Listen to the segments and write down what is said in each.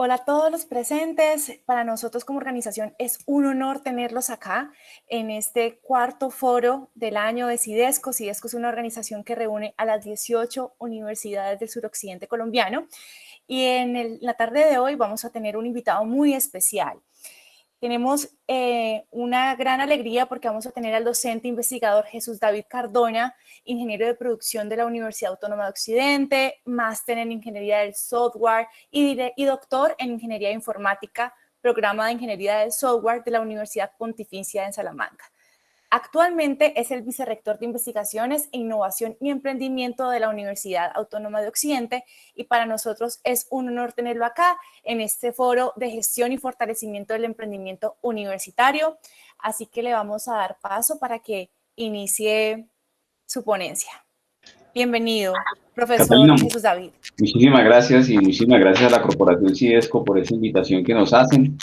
Hola a todos los presentes. Para nosotros como organización es un honor tenerlos acá en este cuarto foro del año de CIDESCO. CIDESCO es una organización que reúne a las 18 universidades del suroccidente colombiano y en la tarde de hoy vamos a tener un invitado muy especial. Tenemos una gran alegría porque vamos a tener al docente investigador Jesús David Cardona, ingeniero de producción de la Universidad Autónoma de Occidente, máster en ingeniería del software y doctor en ingeniería informática, programa de ingeniería del software de la Universidad Pontificia en Salamanca. Actualmente es el vicerrector de Investigaciones, Innovación y Emprendimiento de la Universidad Autónoma de Occidente y para nosotros es un honor tenerlo acá en este foro de gestión y fortalecimiento del emprendimiento universitario. Así que le vamos a dar paso para que inicie su ponencia. Bienvenido, profesor Catalina, Jesús David. muchísimas gracias y muchísimas gracias a la Corporación CIDESCO por esa invitación que nos hacen.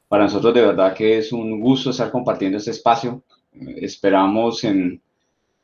Para nosotros de verdad que es un gusto estar compartiendo este espacio. Esperamos en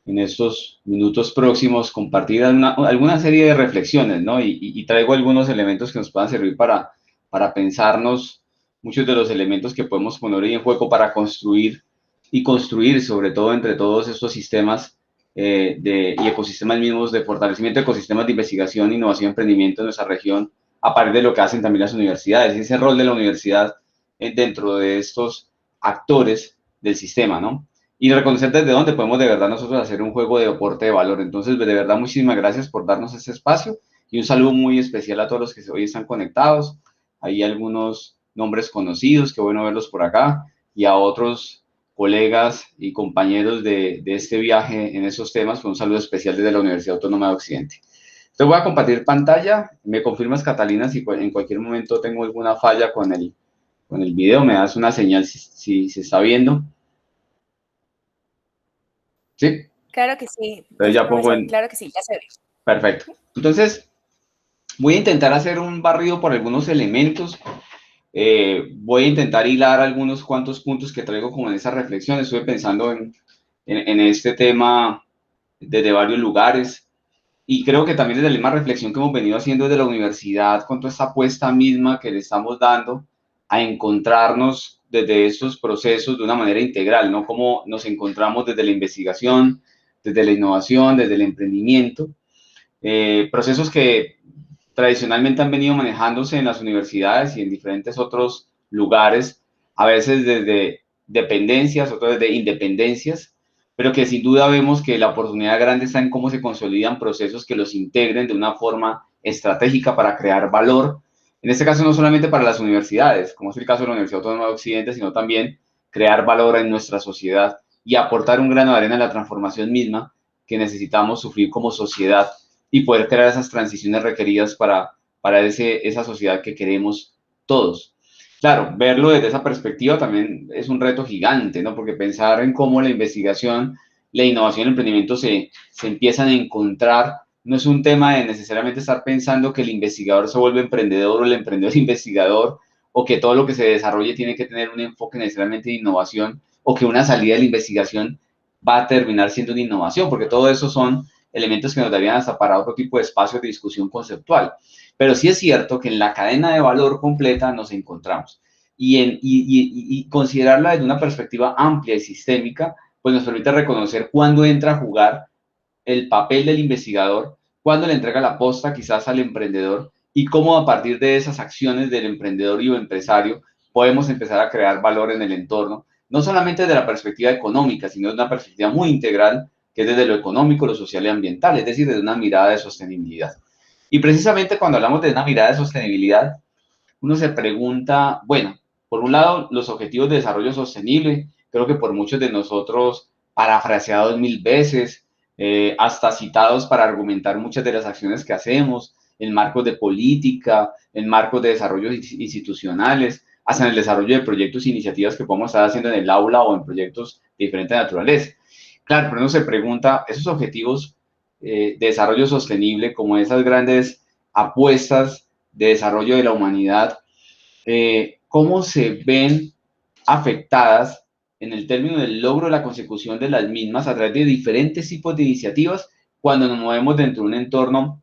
estos minutos próximos compartir alguna serie de reflexiones, ¿no? Y traigo algunos elementos que nos puedan servir para pensarnos muchos de los elementos que podemos poner ahí en juego para construir y construir sobre todo entre todos estos sistemas y ecosistemas mismos de fortalecimiento de ecosistemas de investigación, innovación y emprendimiento en nuestra región, a partir de lo que hacen también las universidades, ese rol de la universidad dentro de estos actores del sistema, ¿no? Y reconocer desde dónde podemos de verdad nosotros hacer un juego de aporte de valor. Entonces, de verdad, muchísimas gracias por darnos este espacio y un saludo muy especial a todos los que hoy están conectados. Hay algunos nombres conocidos, qué bueno verlos por acá, y a otros colegas y compañeros de este viaje en esos temas, con un saludo especial desde la Universidad Autónoma de Occidente. Entonces voy a compartir pantalla. Me confirmas, Catalina, si en cualquier momento tengo alguna falla con el video, me das una señal si se está viendo. ¿Sí? Claro que sí, Entonces ya pongo profesor, en... claro que sí, ya se ve. Perfecto. Entonces, voy a intentar hacer un barrido por algunos elementos. Voy a intentar hilar algunos cuantos puntos que traigo como en esa reflexión. Estuve pensando en este tema desde varios lugares y creo que también desde la misma reflexión que hemos venido haciendo desde la universidad con toda esta apuesta misma que le estamos dando a encontrarnos desde estos procesos de una manera integral, ¿no? Cómo nos encontramos desde la investigación, desde la innovación, desde el emprendimiento. Procesos que tradicionalmente han venido manejándose en las universidades y en diferentes otros lugares, a veces desde dependencias, otros desde independencias, pero que sin duda vemos que la oportunidad grande está en cómo se consolidan procesos que los integren de una forma estratégica para crear valor, en este caso no solamente para las universidades, como es el caso de la Universidad Autónoma de Occidente, sino también crear valor en nuestra sociedad y aportar un grano de arena en la transformación misma que necesitamos sufrir como sociedad y poder crear esas transiciones requeridas para esa sociedad que queremos todos. Claro, verlo desde esa perspectiva también es un reto gigante, ¿no? Porque pensar en cómo la investigación, la innovación y el emprendimiento se empiezan a encontrar no es un tema de necesariamente estar pensando que el investigador se vuelve emprendedor o el emprendedor investigador o que todo lo que se desarrolle tiene que tener un enfoque necesariamente de innovación o que una salida de la investigación va a terminar siendo una innovación, porque todo eso son elementos que nos darían hasta para otro tipo de espacios de discusión conceptual. Pero sí es cierto que en la cadena de valor completa nos encontramos y considerarla desde una perspectiva amplia y sistémica, pues nos permite reconocer cuándo entra a jugar el papel del investigador, cuándo le entrega la posta quizás al emprendedor y cómo a partir de esas acciones del emprendedor y o empresario podemos empezar a crear valor en el entorno, no solamente desde la perspectiva económica, sino desde una perspectiva muy integral que es desde lo económico, lo social y ambiental, es decir, desde una mirada de sostenibilidad. Y precisamente cuando hablamos de una mirada de sostenibilidad, uno se pregunta, bueno, por un lado, los objetivos de desarrollo sostenible, creo que por muchos de nosotros parafraseados mil veces, hasta citados para argumentar muchas de las acciones que hacemos, en marcos de política, en marcos de desarrollo institucionales, hasta en el desarrollo de proyectos e iniciativas que podemos estar haciendo en el aula o en proyectos de diferente naturaleza. Claro, pero uno se pregunta, esos objetivos de desarrollo sostenible, como esas grandes apuestas de desarrollo de la humanidad, cómo se ven afectadas en el término del logro de la consecución de las mismas a través de diferentes tipos de iniciativas cuando nos movemos dentro de un entorno,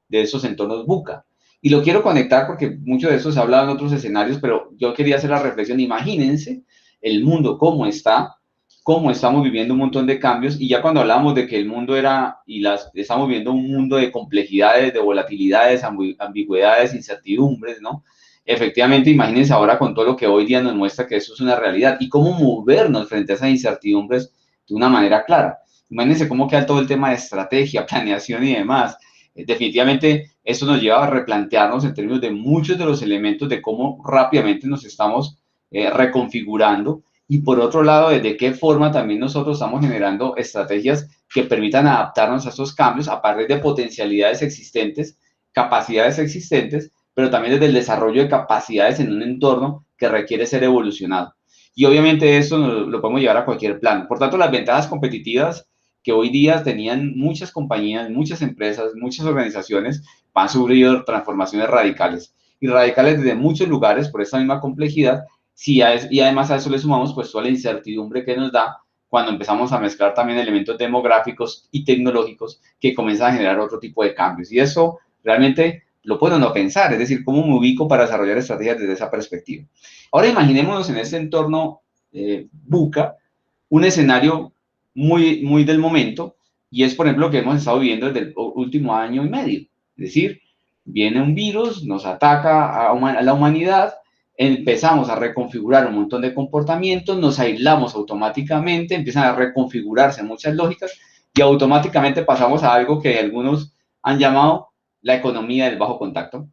de esos entornos VUCA. Y lo quiero conectar porque mucho de eso se ha hablado en otros escenarios, pero yo quería hacer la reflexión. Imagínense el mundo cómo está, cómo estamos viviendo un montón de cambios, y ya cuando hablamos de que el mundo estamos viviendo un mundo de complejidades, de volatilidades, ambigüedades, incertidumbres, ¿no? Efectivamente, imagínense ahora con todo lo que hoy día nos muestra que eso es una realidad y cómo movernos frente a esas incertidumbres de una manera clara. Imagínense cómo queda todo el tema de estrategia, planeación y demás. Definitivamente, eso nos lleva a replantearnos en términos de muchos de los elementos de cómo rápidamente nos estamos reconfigurando, y por otro lado, de qué forma también nosotros estamos generando estrategias que permitan adaptarnos a estos cambios a partir de potencialidades existentes, capacidades existentes, pero también desde el desarrollo de capacidades en un entorno que requiere ser evolucionado. Y obviamente eso lo podemos llevar a cualquier plano. Por tanto, las ventajas competitivas que hoy día tenían muchas compañías, muchas empresas, muchas organizaciones, han sufrido transformaciones radicales. Y radicales desde muchos lugares por esta misma complejidad. Sí, y además a eso le sumamos pues toda la incertidumbre que nos da cuando empezamos a mezclar también elementos demográficos y tecnológicos que comienzan a generar otro tipo de cambios. Y eso realmente lo puedo no pensar, es decir, cómo me ubico para desarrollar estrategias desde esa perspectiva. Ahora imaginémonos en este entorno VUCA, un escenario muy del momento, y es, por ejemplo, lo que hemos estado viviendo desde el último año y medio. Es decir, viene un virus, nos ataca a la humanidad, empezamos a reconfigurar un montón de comportamientos, nos aislamos automáticamente, empiezan a reconfigurarse muchas lógicas, y automáticamente pasamos a algo que algunos han llamado la economía del bajo contacto.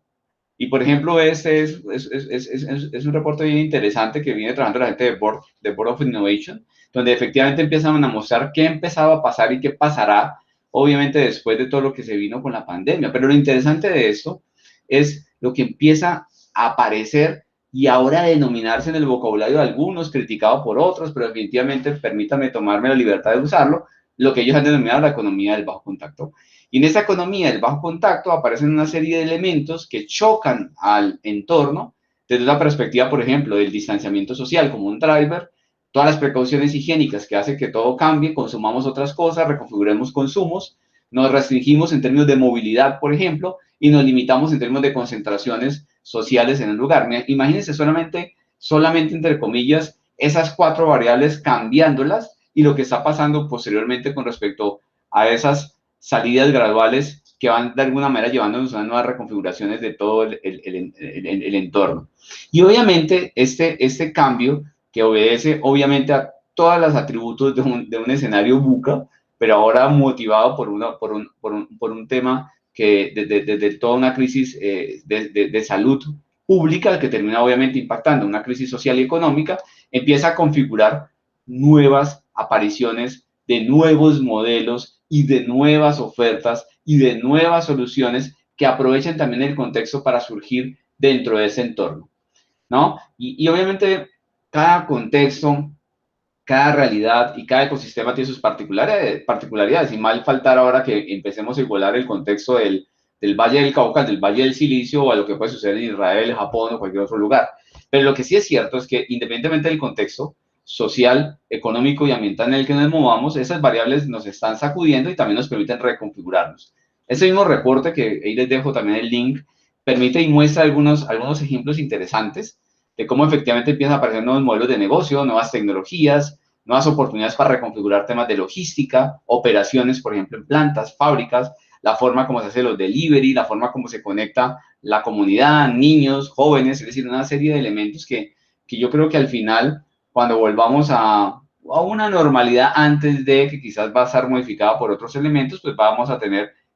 Y, por ejemplo, este es un reporte bien interesante que viene trabajando la gente de Board of Innovation, donde efectivamente empiezan a mostrar qué empezaba a pasar y qué pasará, obviamente, después de todo lo que se vino con la pandemia. Pero lo interesante de esto es lo que empieza a aparecer y ahora a denominarse en el vocabulario de algunos, criticado por otros, pero definitivamente permítame tomarme la libertad de usarlo, lo que ellos han denominado la economía del bajo contacto. Y en esa economía del bajo contacto aparecen una serie de elementos que chocan al entorno desde la perspectiva, por ejemplo, del distanciamiento social como un driver, todas las precauciones higiénicas que hacen que todo cambie, consumamos otras cosas, reconfiguremos consumos, nos restringimos en términos de movilidad, por ejemplo, y nos limitamos en términos de concentraciones sociales en el lugar. Imagínense solamente entre comillas, esas 4 variables cambiándolas y lo que está pasando posteriormente con respecto a esas salidas graduales que van de alguna manera llevándonos a nuevas reconfiguraciones de todo el entorno. Y obviamente este cambio que obedece obviamente a todos los atributos de un escenario VUCA, pero ahora motivado por un tema que desde toda una crisis de salud pública que termina obviamente impactando una crisis social y económica, empieza a configurar nuevas apariciones de nuevos modelos y de nuevas ofertas y de nuevas soluciones que aprovechen también el contexto para surgir dentro de ese entorno, ¿no? Y obviamente cada contexto, cada realidad y cada ecosistema tiene sus particularidades, y mal faltar ahora que empecemos a igualar el contexto del Valle del Cauca, del Valle del Silicio, o a lo que puede suceder en Israel, Japón o cualquier otro lugar. Pero lo que sí es cierto es que independientemente del contexto social, económico y ambiental en el que nos movamos, esas variables nos están sacudiendo y también nos permiten reconfigurarnos. Ese mismo reporte, que ahí les dejo también el link, permite y muestra algunos ejemplos interesantes de cómo efectivamente empiezan a aparecer nuevos modelos de negocio, nuevas tecnologías, nuevas oportunidades para reconfigurar temas de logística, operaciones, por ejemplo, en plantas, fábricas, la forma como se hace los delivery, la forma como se conecta la comunidad, niños, jóvenes, es decir, una serie de elementos que yo creo que al final, cuando volvamos a una normalidad antes de que quizás va a estar modificada por otros elementos, pues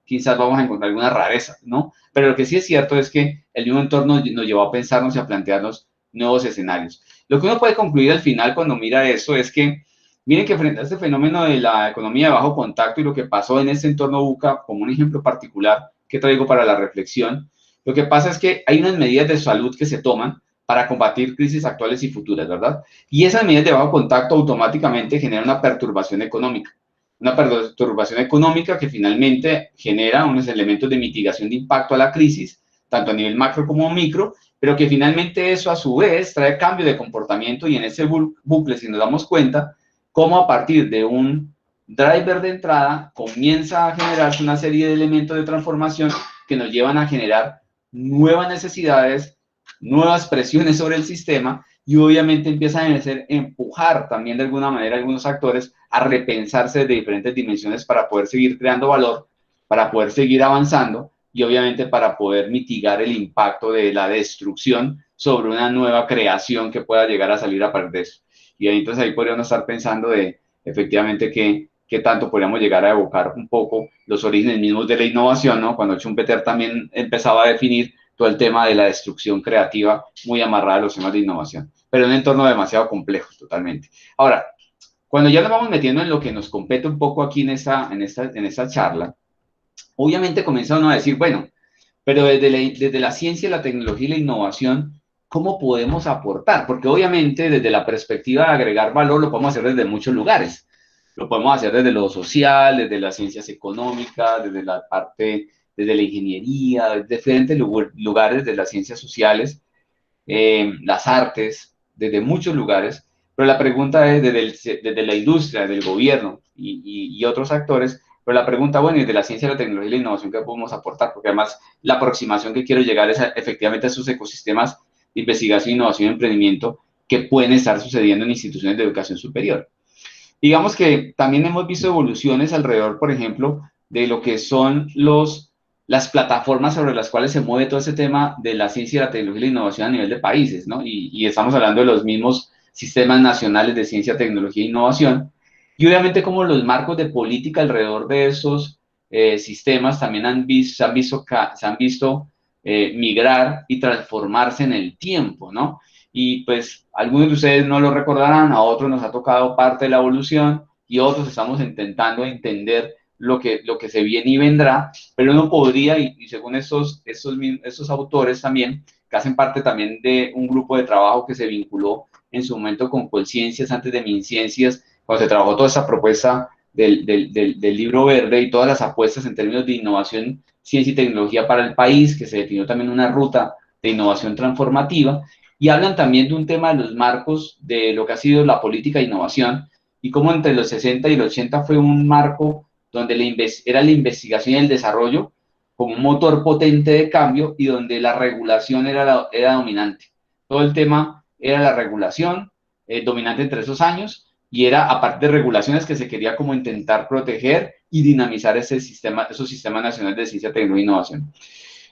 quizás vamos a encontrar alguna rareza, ¿no? Pero lo que sí es cierto es que el mismo entorno nos llevó a pensarnos y a plantearnos nuevos escenarios. Lo que uno puede concluir al final cuando mira eso es que, miren que frente a este fenómeno de la economía de bajo contacto y lo que pasó en este entorno VUCA, como un ejemplo particular que traigo para la reflexión, lo que pasa es que hay unas medidas de salud que se toman para combatir crisis actuales y futuras, ¿verdad? Y esas medidas de bajo contacto automáticamente generan una perturbación económica. Una perturbación económica que finalmente genera unos elementos de mitigación de impacto a la crisis, tanto a nivel macro como micro, pero que finalmente eso a su vez trae cambio de comportamiento, y en ese bucle, si nos damos cuenta, cómo a partir de un driver de entrada comienza a generarse una serie de elementos de transformación que nos llevan a generar nuevas necesidades, nuevas presiones sobre el sistema y obviamente empiezan a empujar también de alguna manera a algunos actores a repensarse de diferentes dimensiones para poder seguir creando valor, para poder seguir avanzando y obviamente para poder mitigar el impacto de la destrucción sobre una nueva creación que pueda llegar a salir a partir de eso. Y ahí, entonces ahí podríamos estar pensando de efectivamente qué tanto podríamos llegar a evocar un poco los orígenes mismos de la innovación, ¿no? Cuando Schumpeter también empezaba a definir todo el tema de la destrucción creativa muy amarrada a los temas de innovación, pero en un entorno demasiado complejo totalmente. Ahora, cuando ya nos vamos metiendo en lo que nos compete un poco aquí en esta charla, obviamente comienza uno a decir, bueno, pero desde la ciencia, la tecnología y la innovación, ¿cómo podemos aportar? Porque obviamente desde la perspectiva de agregar valor lo podemos hacer desde muchos lugares. Lo podemos hacer desde lo social, desde las ciencias económicas, desde la parte, desde la ingeniería, desde diferentes lugares de las ciencias sociales, las artes, desde muchos lugares. Pero la pregunta es desde la industria, del gobierno y otros actores, pero la pregunta, bueno, y de la ciencia, la tecnología y la innovación, ¿qué podemos aportar? Porque además la aproximación que quiero llegar es efectivamente a esos ecosistemas de investigación, innovación y emprendimiento que pueden estar sucediendo en instituciones de educación superior. Digamos que también hemos visto evoluciones alrededor, por ejemplo, de lo que son las plataformas sobre las cuales se mueve todo ese tema de la ciencia, la tecnología y la innovación a nivel de países, ¿no? Y estamos hablando de los mismos sistemas nacionales de ciencia, tecnología e innovación. Y obviamente como los marcos de política alrededor de esos sistemas también se han visto migrar y transformarse en el tiempo, ¿no? Y pues algunos de ustedes no lo recordarán, a otros nos ha tocado parte de la evolución y otros estamos intentando entender lo que se viene y vendrá, pero uno podría, y según estos autores también, que hacen parte también de un grupo de trabajo que se vinculó en su momento con Colciencias, antes de MinCiencias, cuando se trabajó toda esa propuesta del libro verde y todas las apuestas en términos de innovación, ciencia y tecnología para el país, que se definió también una ruta de innovación transformativa, y hablan también de un tema de los marcos de lo que ha sido la política de innovación y cómo entre los 60 y los 80 fue un marco donde era la investigación y el desarrollo como un motor potente de cambio y donde la regulación era dominante. Todo el tema era la regulación dominante entre esos años y era a partir de regulaciones que se quería como intentar proteger y dinamizar esos sistemas nacionales de ciencia, tecnología e innovación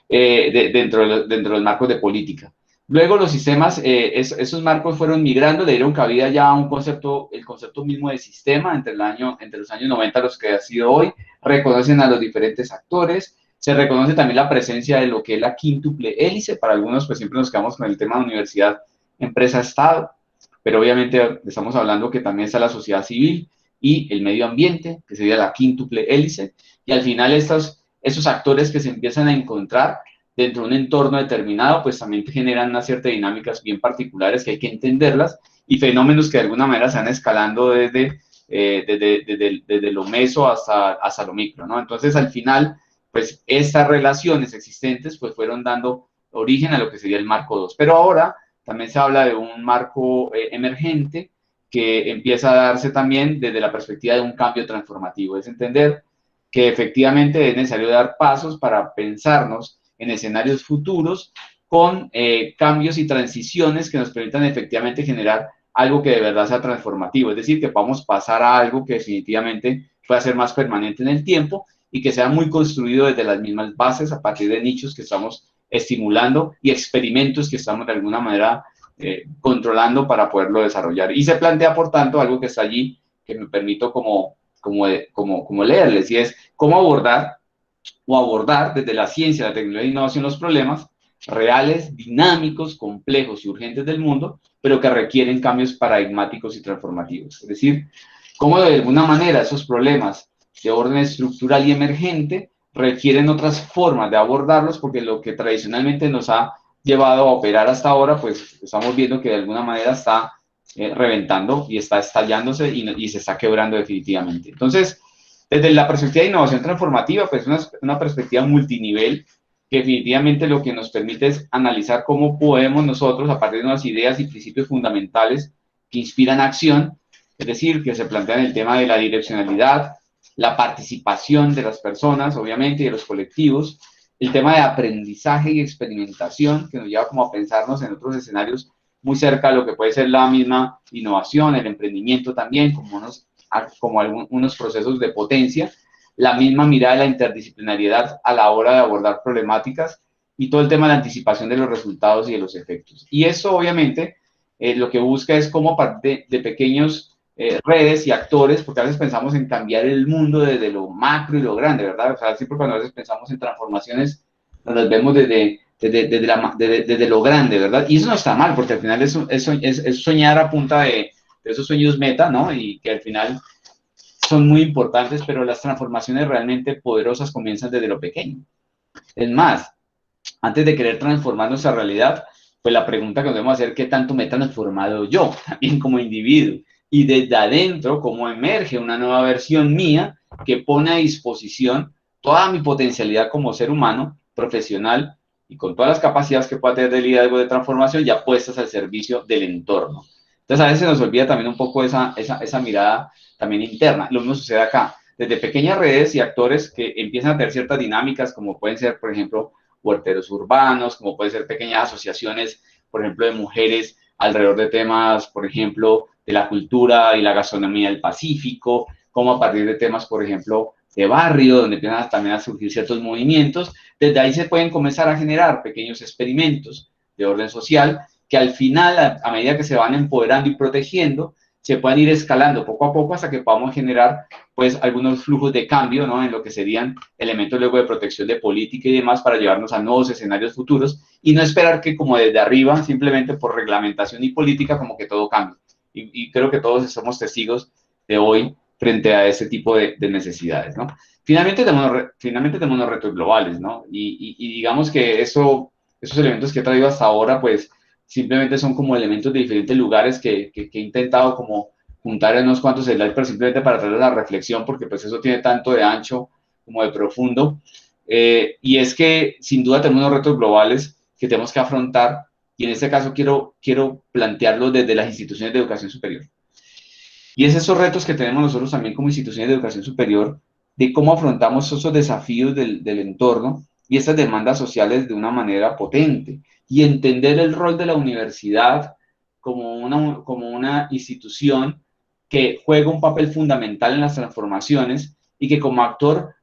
dentro del marco de política. Luego los sistemas, esos marcos fueron migrando, le dieron cabida ya a un concepto, el concepto mismo de sistema entre los años 90 a los que ha sido hoy, reconocen a los diferentes actores, se reconoce también la presencia de lo que es la quíntuple hélice, para algunos pues siempre nos quedamos con el tema de universidad, empresa, Estado, pero obviamente estamos hablando que también está la sociedad civil y el medio ambiente, que sería la quíntuple hélice, y al final esos actores que se empiezan a encontrar dentro de un entorno determinado, pues también generan una cierta dinámicas bien particulares que hay que entenderlas y fenómenos que de alguna manera se van escalando desde lo meso hasta lo micro, ¿no? Entonces, al final, pues estas relaciones existentes pues fueron dando origen a lo que sería el marco 2. Pero ahora también se habla de un marco emergente que empieza a darse también desde la perspectiva de un cambio transformativo, es entender que efectivamente es necesario dar pasos para pensarnos en escenarios futuros con cambios y transiciones que nos permitan efectivamente generar algo que de verdad sea transformativo, es decir, que podamos pasar a algo que definitivamente pueda ser más permanente en el tiempo y que sea muy construido desde las mismas bases a partir de nichos que estamos estimulando y experimentos que estamos de alguna manera controlando para poderlo desarrollar. Y se plantea, por tanto, algo que está allí, que me permito como leerles, y es cómo abordar desde la ciencia, la tecnología e innovación los problemas reales, dinámicos, complejos y urgentes del mundo, pero que requieren cambios paradigmáticos y transformativos. Es decir, cómo de alguna manera esos problemas de orden estructural y emergente requieren otras formas de abordarlos, porque lo que tradicionalmente nos ha llevado a operar hasta ahora, pues estamos viendo que de alguna manera está reventando y está estallándose y se está quebrando definitivamente. Entonces, desde la perspectiva de innovación transformativa, pues una perspectiva multinivel que definitivamente lo que nos permite es analizar cómo podemos nosotros, a partir de unas ideas y principios fundamentales que inspiran acción, es decir, que se plantean el tema de la direccionalidad, la participación de las personas, obviamente, y de los colectivos, el tema de aprendizaje y experimentación, que nos lleva como a pensarnos en otros escenarios muy cerca de lo que puede ser la misma innovación, el emprendimiento también, como algunos procesos de potencia, la misma mirada de la interdisciplinariedad a la hora de abordar problemáticas y todo el tema de la anticipación de los resultados y de los efectos. Y eso obviamente lo que busca es cómo a partir de pequeños redes y actores, porque a veces pensamos en cambiar el mundo desde lo macro y lo grande, ¿verdad? O sea, siempre cuando a veces pensamos en transformaciones, nos vemos desde lo grande, ¿verdad? Y eso no está mal, porque al final es soñar a punta de esos sueños meta, ¿no? Y que al final son muy importantes, pero las transformaciones realmente poderosas comienzan desde lo pequeño. Es más, antes de querer transformar nuestra realidad, pues la pregunta que nos debemos hacer, ¿qué tanto me he transformado yo, también como individuo? Y desde adentro, ¿cómo emerge una nueva versión mía que pone a disposición toda mi potencialidad como ser humano, profesional, y con todas las capacidades que pueda tener de liderazgo de transformación ya puestas al servicio del entorno? Entonces, a veces nos olvida también un poco esa mirada también interna. Lo mismo sucede acá. Desde pequeñas redes y actores que empiezan a tener ciertas dinámicas, como pueden ser, por ejemplo, huerteros urbanos, como pueden ser pequeñas asociaciones, por ejemplo, de mujeres alrededor de temas, por ejemplo, de la cultura y la gastronomía del Pacífico, como a partir de temas, por ejemplo, de barrio, donde empiezan también a surgir ciertos movimientos. Desde ahí se pueden comenzar a generar pequeños experimentos de orden social que al final, a medida que se van empoderando y protegiendo, se pueden ir escalando poco a poco hasta que podamos generar pues algunos flujos de cambio, ¿no? En lo que serían elementos luego de protección de política y demás para llevarnos a nuevos escenarios futuros y no esperar que como desde arriba, simplemente por reglamentación y política, como que todo cambie. Y creo que todos somos testigos de hoy frente a ese tipo de necesidades, ¿no? Finalmente tenemos los retos globales, ¿no? Y digamos que esos elementos que he traído hasta ahora, pues simplemente son como elementos de diferentes lugares que he intentado como juntar en unos cuantos slides, pero simplemente para traer la reflexión, porque pues eso tiene tanto de ancho como de profundo. Y es que sin duda tenemos unos retos globales que tenemos que afrontar, y en este caso quiero plantearlo desde las instituciones de educación superior. Y es esos retos que tenemos nosotros también como instituciones de educación superior, de cómo afrontamos esos desafíos del entorno y esas demandas sociales de una manera potente, y entender el rol de la universidad como una institución que juega un papel fundamental en las transformaciones y que como actor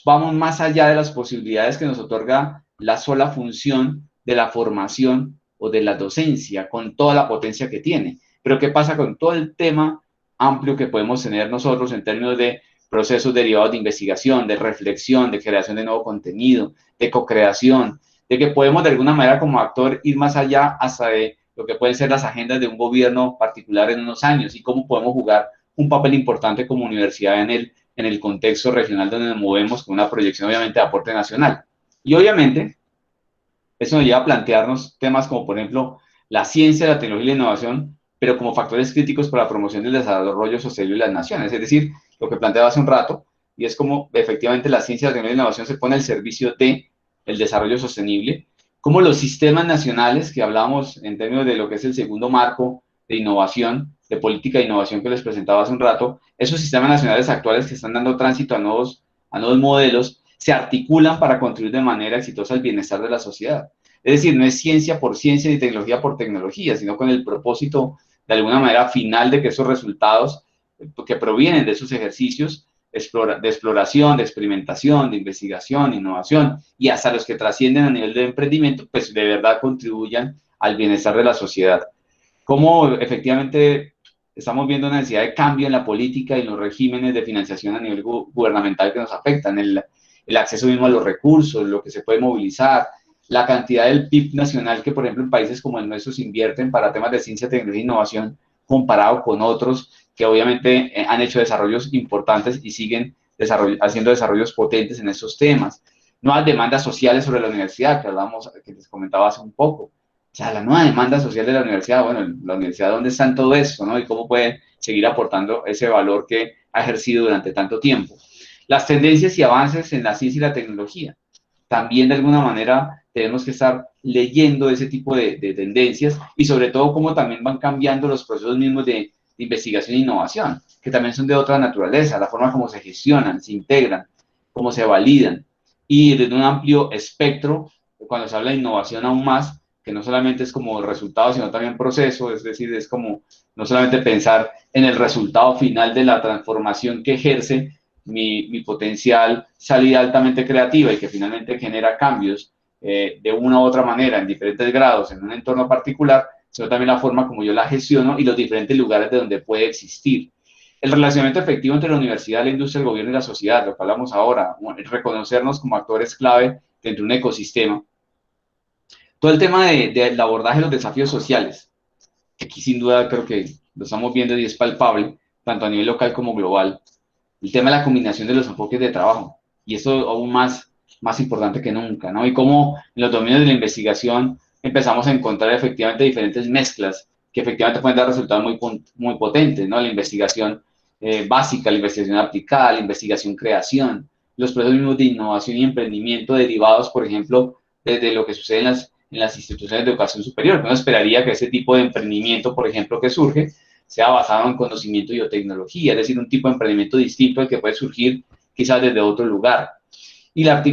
vamos más allá de las posibilidades que nos otorga la sola función de la formación o de la docencia, con toda la potencia que tiene. Pero ¿qué pasa con todo el tema amplio que podemos tener nosotros en términos de procesos derivados de investigación, de reflexión, de creación de nuevo contenido, de co-creación, de que podemos de alguna manera como actor ir más allá hasta de lo que pueden ser las agendas de un gobierno particular en unos años y cómo podemos jugar un papel importante como universidad en el contexto regional donde nos movemos con una proyección obviamente de aporte nacional. Y obviamente eso nos lleva a plantearnos temas como por ejemplo la ciencia, la tecnología y la innovación, pero como factores críticos para la promoción del desarrollo sostenible de las naciones. Es decir, lo que planteaba hace un rato, y es como efectivamente la ciencia, la tecnología y la innovación se pone al servicio del desarrollo sostenible, como los sistemas nacionales que hablamos en términos de lo que es el segundo marco de innovación, de política de innovación que les presentaba hace un rato, esos sistemas nacionales actuales que están dando tránsito a nuevos modelos, se articulan para contribuir de manera exitosa al bienestar de la sociedad. Es decir, no es ciencia por ciencia ni tecnología por tecnología, sino con el propósito de alguna manera final de que esos resultados que provienen de esos ejercicios de exploración, de experimentación, de investigación, innovación y hasta los que trascienden a nivel de emprendimiento, pues de verdad contribuyan al bienestar de la sociedad. Cómo efectivamente estamos viendo una necesidad de cambio en la política y los regímenes de financiación a nivel gubernamental que nos afectan, el acceso mismo a los recursos, lo que se puede movilizar, la cantidad del PIB nacional que, por ejemplo, en países como el nuestro se invierten para temas de ciencia, tecnología e innovación comparado con otros que obviamente han hecho desarrollos importantes y siguen haciendo desarrollos potentes en esos temas. Nuevas demandas sociales sobre la universidad, que les comentaba hace un poco. O sea, la nueva demanda social de la universidad, bueno, la universidad, ¿dónde está en todo esto, no? Y cómo puede seguir aportando ese valor que ha ejercido durante tanto tiempo. Las tendencias y avances en la ciencia y la tecnología. También, de alguna manera, tenemos que estar leyendo ese tipo de tendencias y, sobre todo, cómo también van cambiando los procesos mismos de investigación e innovación, que también son de otra naturaleza, la forma como se gestionan, se integran, cómo se validan. y desde un amplio espectro, cuando se habla de innovación aún más, que no solamente es como resultado, sino también proceso, es decir, es como no solamente pensar en el resultado final de la transformación que ejerce mi potencial salida altamente creativa y que finalmente genera cambios de una u otra manera en diferentes grados en un entorno particular, sino también la forma como yo la gestiono y los diferentes lugares de donde puede existir. El relacionamiento efectivo entre la universidad, la industria, el gobierno y la sociedad, lo que hablamos ahora, reconocernos como actores clave dentro de un ecosistema. Todo el tema del abordaje de los desafíos sociales, que aquí sin duda creo que lo estamos viendo y es palpable, tanto a nivel local como global. El tema de la combinación de los enfoques de trabajo, y eso aún más importante que nunca, ¿no? Y cómo en los dominios de la investigación empezamos a encontrar efectivamente diferentes mezclas que efectivamente pueden dar resultados muy potentes, ¿no? La investigación básica, la investigación aplicada, la investigación creación, los procesos mismos de innovación y emprendimiento derivados, por ejemplo, desde lo que sucede en las instituciones de educación superior. Uno esperaría que ese tipo de emprendimiento, por ejemplo, que surge, sea basado en conocimiento y biotecnología, es decir, un tipo de emprendimiento distinto al que puede surgir quizás desde otro lugar. Y la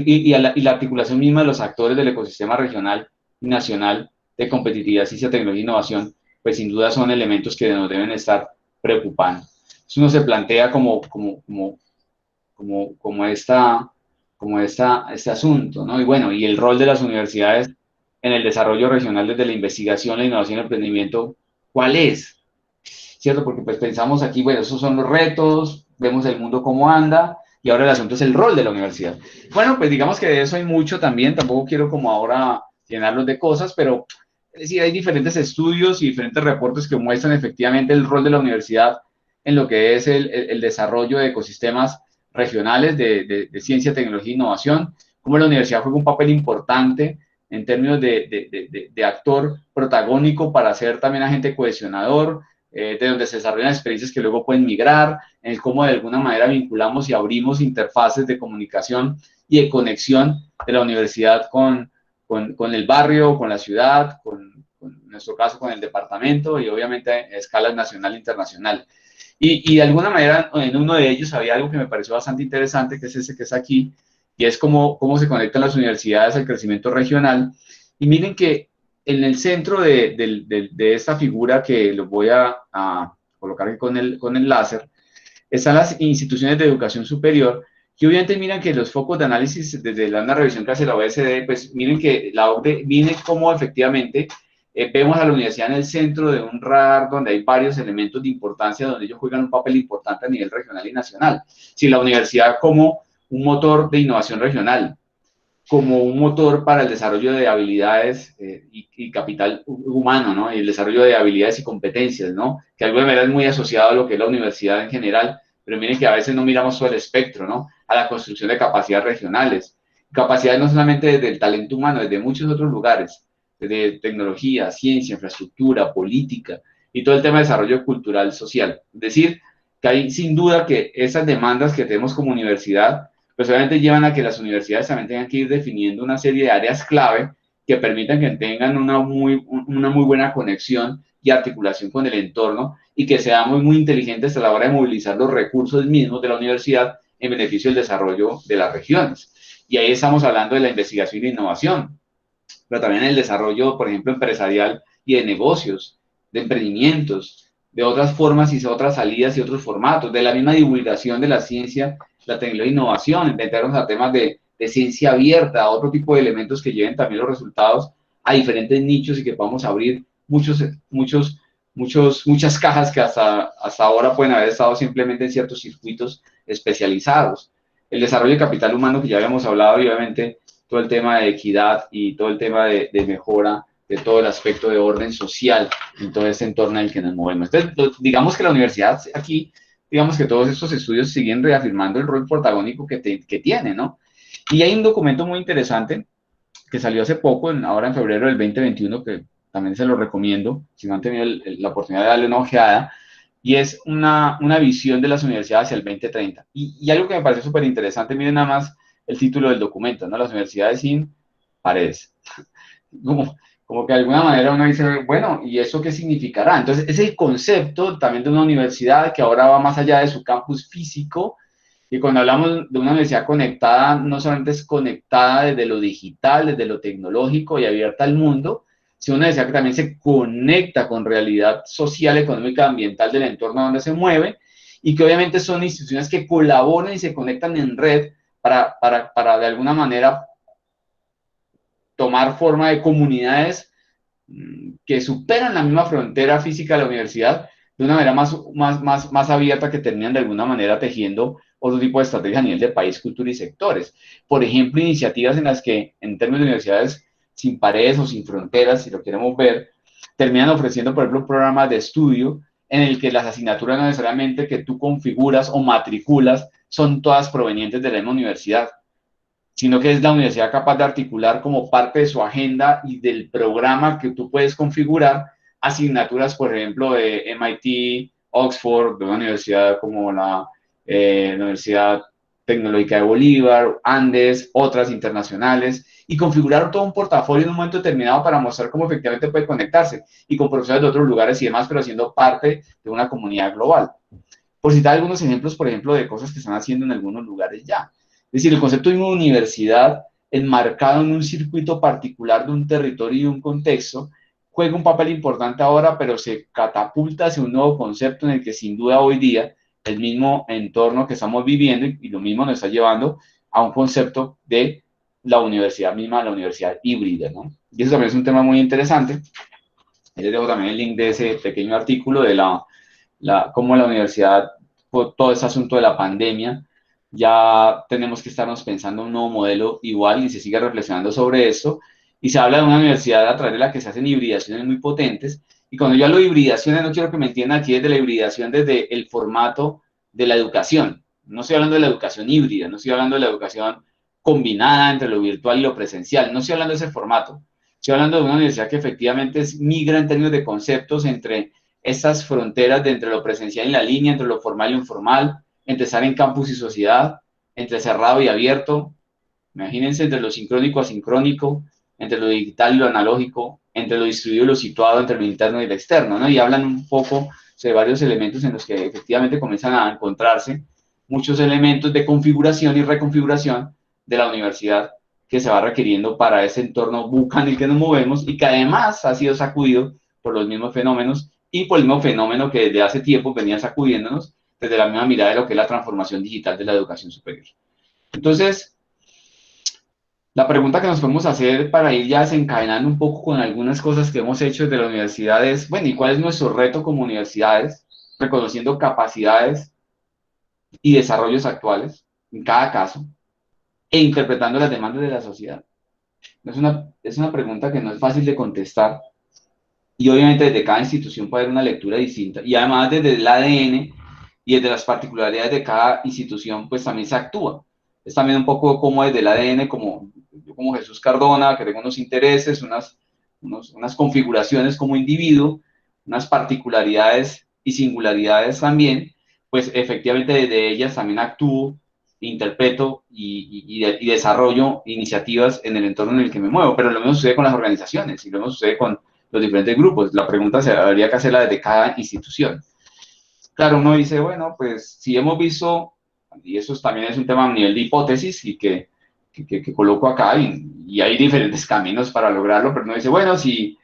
articulación misma de los actores del ecosistema regional y nacional de competitividad, ciencia, tecnología e innovación, pues sin duda son elementos que nos deben estar preocupando. Eso uno se plantea este asunto, ¿no? Y bueno, y el rol de las universidades en el desarrollo regional desde la investigación, la innovación y el emprendimiento, ¿cuál es? ¿Cierto? Porque pues pensamos aquí, bueno, esos son los retos, vemos el mundo cómo anda, y ahora el asunto es el rol de la universidad. Bueno, pues digamos que de eso hay mucho también, tampoco quiero como ahora llenarlos de cosas, pero sí hay diferentes estudios y diferentes reportes que muestran efectivamente el rol de la universidad en lo que es el desarrollo de ecosistemas regionales de ciencia, tecnología e innovación, cómo la universidad juega un papel importante en términos de actor protagónico para ser también agente cohesionador, de donde se desarrollan experiencias que luego pueden migrar, en el cómo de alguna manera vinculamos y abrimos interfaces de comunicación y de conexión de la universidad con el barrio, con la ciudad, en nuestro caso con el departamento y obviamente a escala nacional e internacional. Y de alguna manera en uno de ellos había algo que me pareció bastante interesante, que es ese que es aquí, y es cómo se conectan las universidades al crecimiento regional. Y miren que en el centro de esta figura que lo voy a colocar aquí con el láser, están las instituciones de educación superior, que obviamente miran que los focos de análisis desde la revisión que hace la OECD, pues miren que la OCDE viene como efectivamente vemos a la universidad en el centro de un radar donde hay varios elementos de importancia, donde ellos juegan un papel importante a nivel regional y nacional. Si la universidad como un motor de innovación regional, como un motor para el desarrollo de habilidades y capital humano, ¿no? Y el desarrollo de habilidades y competencias, ¿no? Que de alguna manera es muy asociado a lo que es la universidad en general, pero miren que a veces no miramos todo el espectro, ¿no? A la construcción de capacidades regionales. Capacidades no solamente desde el talento humano, desde muchos otros lugares, desde tecnología, ciencia, infraestructura, política y todo el tema de desarrollo cultural, social. Es decir, que hay sin duda que esas demandas que tenemos como universidad pues obviamente llevan a que las universidades también tengan que ir definiendo una serie de áreas clave que permitan que tengan una muy buena conexión y articulación con el entorno y que sean muy inteligentes a la hora de movilizar los recursos mismos de la universidad en beneficio del desarrollo de las regiones. Y ahí estamos hablando de la investigación y la innovación, pero también el desarrollo, por ejemplo, empresarial y de negocios, de emprendimientos, de otras formas y otras salidas y otros formatos, de la misma divulgación de la ciencia, la tecnología e innovación, meternos a temas de ciencia abierta, a otro tipo de elementos que lleven también los resultados a diferentes nichos y que podamos abrir muchas cajas que hasta ahora pueden haber estado simplemente en ciertos circuitos especializados. El desarrollo de capital humano que ya habíamos hablado y obviamente todo el tema de equidad y todo el tema de mejora de todo el aspecto de orden social en todo ese entorno en el que nos movemos. Entonces, digamos que la universidad aquí, digamos que todos estos estudios siguen reafirmando el rol protagónico que tiene, ¿no? Y hay un documento muy interesante que salió hace poco, ahora en febrero del 2021, que también se lo recomiendo, si no han tenido la oportunidad de darle una ojeada, y es una visión de las universidades hacia el 2030. Y algo que me pareció súper interesante, miren nada más el título del documento, ¿no? Las universidades sin paredes. Como que de alguna manera uno dice, bueno, ¿y eso qué significará? Entonces, es el concepto también de una universidad que ahora va más allá de su campus físico Y cuando hablamos de una universidad conectada, no solamente es conectada desde lo digital, desde lo tecnológico y abierta al mundo, sino una universidad que también se conecta con realidad social, económica, ambiental del entorno donde se mueve, y que obviamente son instituciones que colaboran y se conectan en red para de alguna manera tomar forma de comunidades que superan la misma frontera física de la universidad de una manera más abierta, que terminan de alguna manera tejiendo otro tipo de estrategias a nivel de país, cultura y sectores. Por ejemplo, iniciativas en las que, en términos de universidades sin paredes o sin fronteras, si lo queremos ver, terminan ofreciendo, por ejemplo, programas de estudio en el que las asignaturas no necesariamente que tú configuras o matriculas son todas provenientes de la misma universidad, sino que es la universidad capaz de articular como parte de su agenda y del programa que tú puedes configurar asignaturas, por ejemplo, de MIT, Oxford, de una universidad como la Universidad Tecnológica de Bolívar, Andes, otras internacionales, y configurar todo un portafolio en un momento determinado para mostrar cómo efectivamente puede conectarse, y con profesores de otros lugares y demás, pero siendo parte de una comunidad global. Por citar algunos ejemplos, por ejemplo, de cosas que están haciendo en algunos lugares ya. Es decir, el concepto de una universidad enmarcado en un circuito particular de un territorio y un contexto juega un papel importante ahora, pero se catapulta hacia un nuevo concepto en el que sin duda hoy día el mismo entorno que estamos viviendo y lo mismo nos está llevando a un concepto de la universidad misma, la universidad híbrida, ¿no? Y eso también es un tema muy interesante. Les dejo también el link de ese pequeño artículo de cómo la universidad, por todo ese asunto de la pandemia, ya tenemos que estarnos pensando un nuevo modelo igual, y se sigue reflexionando sobre esto, y se habla de una universidad a través de la que se hacen hibridaciones muy potentes. Y cuando yo hablo de hibridaciones, no quiero que me entiendan aquí desde la hibridación, desde el formato de la educación. No estoy hablando de la educación híbrida, no estoy hablando de la educación combinada entre lo virtual y lo presencial, no estoy hablando de ese formato. Estoy hablando de una universidad que efectivamente migra en términos de conceptos entre estas fronteras de entre lo presencial y la línea, entre lo formal y lo informal, entre estar en campus y sociedad, entre cerrado y abierto. Imagínense, entre lo sincrónico y asincrónico, entre lo digital y lo analógico, entre lo distribuido y lo situado, entre lo interno y lo externo, ¿no? Y hablan un poco sobre varios elementos en los que efectivamente comienzan a encontrarse muchos elementos de configuración y reconfiguración de la universidad que se va requiriendo para ese entorno buca en el que nos movemos, y que además ha sido sacudido por los mismos fenómenos y por el mismo fenómeno que desde hace tiempo venía sacudiéndonos desde la misma mirada de lo que es la transformación digital de la educación superior. Entonces, la pregunta que nos podemos hacer para ir ya desencadenando un poco con algunas cosas que hemos hecho desde la universidad es, bueno, ¿y cuál es nuestro reto como universidades? Reconociendo capacidades y desarrollos actuales en cada caso e interpretando las demandas de la sociedad. Es una pregunta que no es fácil de contestar, y obviamente desde cada institución puede haber una lectura distinta, y además desde el ADN y desde las particularidades de cada institución pues también se actúa. Es también un poco como desde el ADN, como yo como Jesús Cardona, que tengo unos intereses, unas configuraciones como individuo, unas particularidades y singularidades también, pues efectivamente desde ellas también actúo, interpreto y desarrollo iniciativas en el entorno en el que me muevo. Pero lo mismo sucede con las organizaciones y lo mismo sucede con los diferentes grupos. La pregunta se habría que hacerla desde cada institución. Claro, uno dice, bueno, pues si hemos visto, y eso también es un tema a nivel de hipótesis y que coloco acá, y hay diferentes caminos para lograrlo, pero uno dice, bueno, si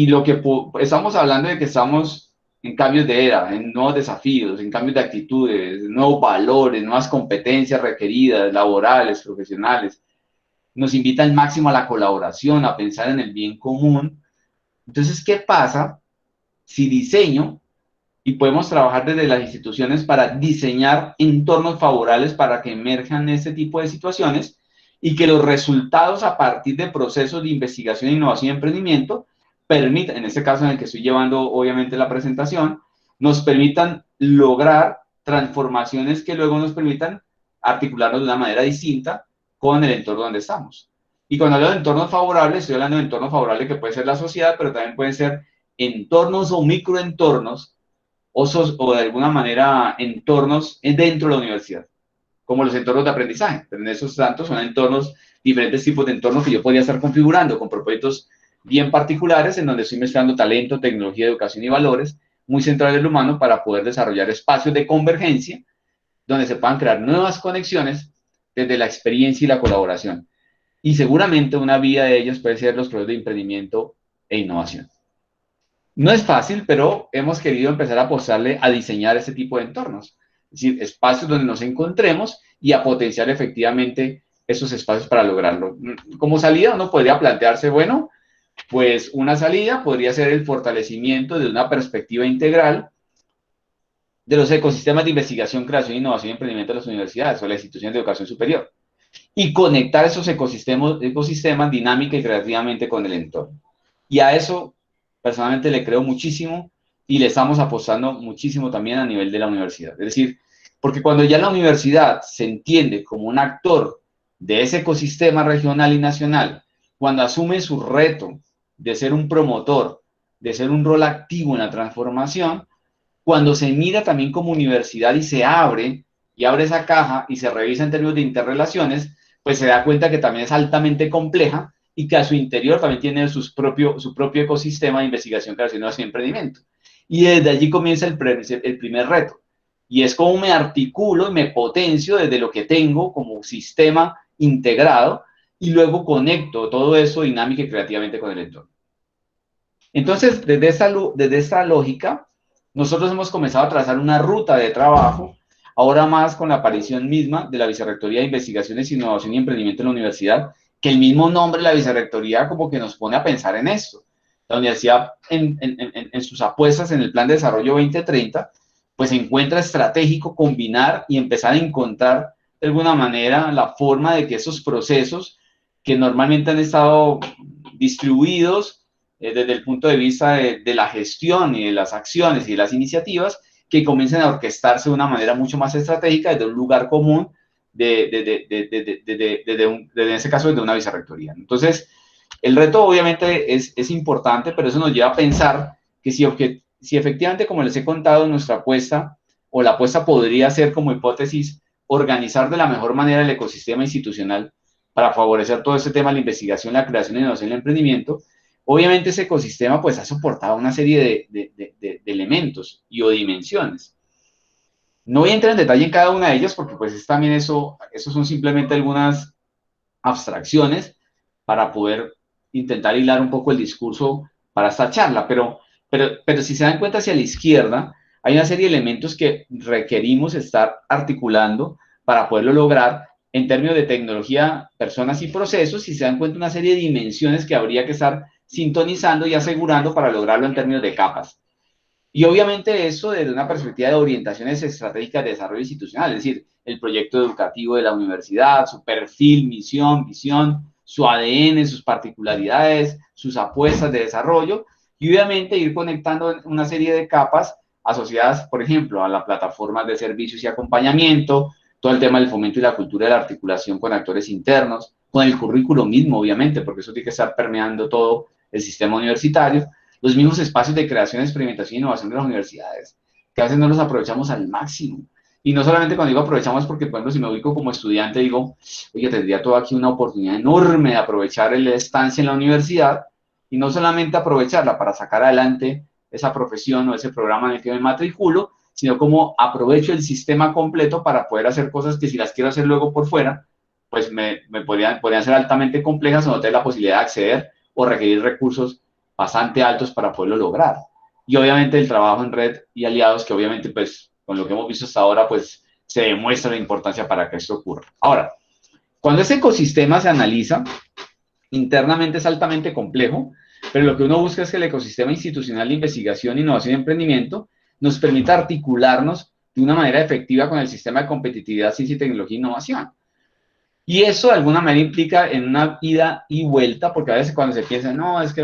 lo que estamos hablando de que estamos en cambios de era, en nuevos desafíos, en cambios de actitudes, nuevos valores, nuevas competencias requeridas, laborales, profesionales, nos invita al máximo a la colaboración, a pensar en el bien común. Entonces, ¿qué pasa si diseño y podemos trabajar desde las instituciones para diseñar entornos favorables para que emerjan este tipo de situaciones, y que los resultados a partir de procesos de investigación, innovación y emprendimiento permitan, en este caso en el que estoy llevando obviamente la presentación, nos permitan lograr transformaciones que luego nos permitan articularnos de una manera distinta con el entorno donde estamos? Y cuando hablo de entornos favorables, estoy hablando de entornos favorables que puede ser la sociedad, pero también pueden ser entornos o microentornos o de alguna manera entornos dentro de la universidad, como los entornos de aprendizaje. Pero en esos tantos son entornos, diferentes tipos de entornos que yo podría estar configurando con propósitos bien particulares, en donde estoy mezclando talento, tecnología, educación y valores, muy centrados en el humano, para poder desarrollar espacios de convergencia donde se puedan crear nuevas conexiones desde la experiencia y la colaboración. Y seguramente una vía de ellos puede ser los procesos de emprendimiento e innovación. No es fácil, pero hemos querido empezar a apostarle a diseñar ese tipo de entornos, es decir, espacios donde nos encontremos y a potenciar efectivamente esos espacios para lograrlo. Como salida uno podría plantearse, bueno, pues una salida podría ser el fortalecimiento de una perspectiva integral de los ecosistemas de investigación, creación, innovación y emprendimiento de las universidades o las instituciones de educación superior y conectar esos ecosistemas dinámica y creativamente con el entorno. Y a eso personalmente le creo muchísimo y le estamos apostando muchísimo también a nivel de la universidad. Es decir, porque cuando ya la universidad se entiende como un actor de ese ecosistema regional y nacional, cuando asume su reto de ser un promotor, de ser un rol activo en la transformación, cuando se mira también como universidad y abre esa caja y se revisa en términos de interrelaciones, pues se da cuenta que también es altamente compleja y que a su interior también tiene su propio ecosistema de investigación, creación y emprendimiento. Y desde allí comienza el primer reto. Y es cómo me articulo y me potencio desde lo que tengo como sistema integrado y luego conecto todo eso dinámica y creativamente con el entorno. Entonces, desde esta lógica, nosotros hemos comenzado a trazar una ruta de trabajo, ahora más con la aparición misma de la Vicerrectoría de Investigaciones, Innovación y Emprendimiento en la universidad, que el mismo nombre de la Vicerrectoría como que nos pone a pensar en esto. La universidad, en sus apuestas en el Plan de Desarrollo 2030, pues encuentra estratégico combinar y empezar a encontrar de alguna manera la forma de que esos procesos que normalmente han estado distribuidos desde el punto de vista de la gestión y de las acciones y de las iniciativas, que comiencen a orquestarse de una manera mucho más estratégica desde un lugar común, en ese caso desde una vicerrectoría. Entonces, el reto obviamente es importante, pero eso nos lleva a pensar que si efectivamente, como les he contado, nuestra apuesta o la apuesta podría ser como hipótesis organizar de la mejor manera el ecosistema institucional para favorecer todo este tema de la investigación, la creación, la innovación y el emprendimiento. Obviamente ese ecosistema pues ha soportado una serie de elementos y o dimensiones. No voy a entrar en detalle en cada una de ellas porque pues también eso son simplemente algunas abstracciones para poder intentar hilar un poco el discurso para esta charla, pero si se dan cuenta hacia la izquierda, hay una serie de elementos que requerimos estar articulando para poderlo lograr en términos de tecnología, personas y procesos, y se dan cuenta una serie de dimensiones que habría que estar sintonizando y asegurando para lograrlo en términos de capas. Y obviamente eso desde una perspectiva de orientaciones estratégicas de desarrollo institucional, es decir, el proyecto educativo de la universidad, su perfil, misión, visión, su ADN, sus particularidades, sus apuestas de desarrollo, y obviamente ir conectando una serie de capas asociadas, por ejemplo, a las plataformas de servicios y acompañamiento, todo el tema del fomento y la cultura de la articulación con actores internos, con el currículo mismo, obviamente, porque eso tiene que estar permeando todo el sistema universitario, los mismos espacios de creación, experimentación e innovación de las universidades, que a veces no los aprovechamos al máximo. Y no solamente cuando digo aprovechamos porque, por ejemplo, si me ubico como estudiante, digo, oye, tendría todo aquí una oportunidad enorme de aprovechar la estancia en la universidad y no solamente aprovecharla para sacar adelante esa profesión o ese programa en el que me matriculo, sino como aprovecho el sistema completo para poder hacer cosas que si las quiero hacer luego por fuera, pues me podrían ser altamente complejas o no tener la posibilidad de acceder o requerir recursos bastante altos para poderlo lograr. Y obviamente el trabajo en red y aliados, que obviamente pues con lo que hemos visto hasta ahora, pues se demuestra la importancia para que esto ocurra. Ahora, cuando ese ecosistema se analiza, internamente es altamente complejo, pero lo que uno busca es que el ecosistema institucional de investigación, innovación y emprendimiento nos permita articularnos de una manera efectiva con el sistema de competitividad, ciencia, tecnología e innovación. Y eso de alguna manera implica en una ida y vuelta, porque a veces cuando se piensa, no, es que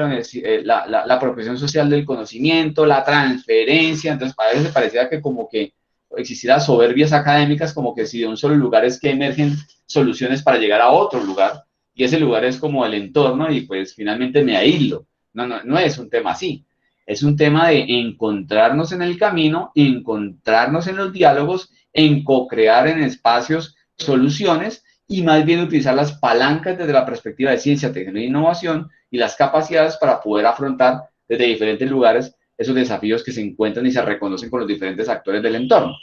la profesión social del conocimiento, la transferencia, entonces a veces parecía que como que existieran soberbias académicas, como que si de un solo lugar es que emergen soluciones para llegar a otro lugar, y ese lugar es como el entorno, y pues finalmente me aíslo. No es un tema así. Es un tema de encontrarnos en el camino, encontrarnos en los diálogos, en co-crear en espacios soluciones, y más bien utilizar las palancas desde la perspectiva de ciencia, tecnología e innovación y las capacidades para poder afrontar desde diferentes lugares esos desafíos que se encuentran y se reconocen con los diferentes actores del entorno.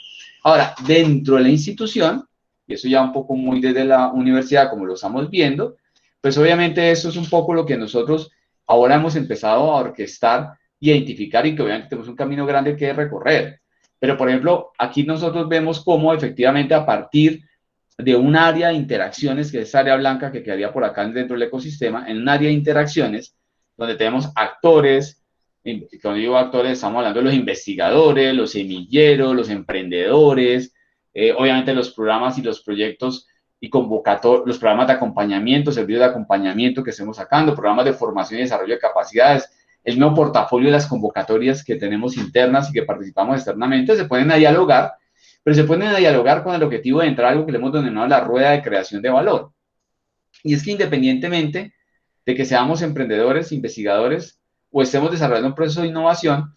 Ahora, dentro de la institución, y eso ya un poco muy desde la universidad, como lo estamos viendo, pues obviamente eso es un poco lo que nosotros ahora hemos empezado a orquestar, identificar y que obviamente tenemos un camino grande que recorrer. Pero, por ejemplo, aquí nosotros vemos cómo efectivamente a partir de un área de interacciones, que es esa área blanca que quedaría por acá dentro del ecosistema, en un área de interacciones donde tenemos actores, cuando digo actores estamos hablando de los investigadores, los semilleros, los emprendedores, obviamente los programas y los proyectos y los programas de acompañamiento, servicios de acompañamiento que estemos sacando, programas de formación y desarrollo de capacidades, el nuevo portafolio de las convocatorias que tenemos internas y que participamos externamente, se pueden a dialogar, pero se pueden a dialogar con el objetivo de entrar a algo que le hemos denominado la rueda de creación de valor. Y es que independientemente de que seamos emprendedores, investigadores o estemos desarrollando un proceso de innovación,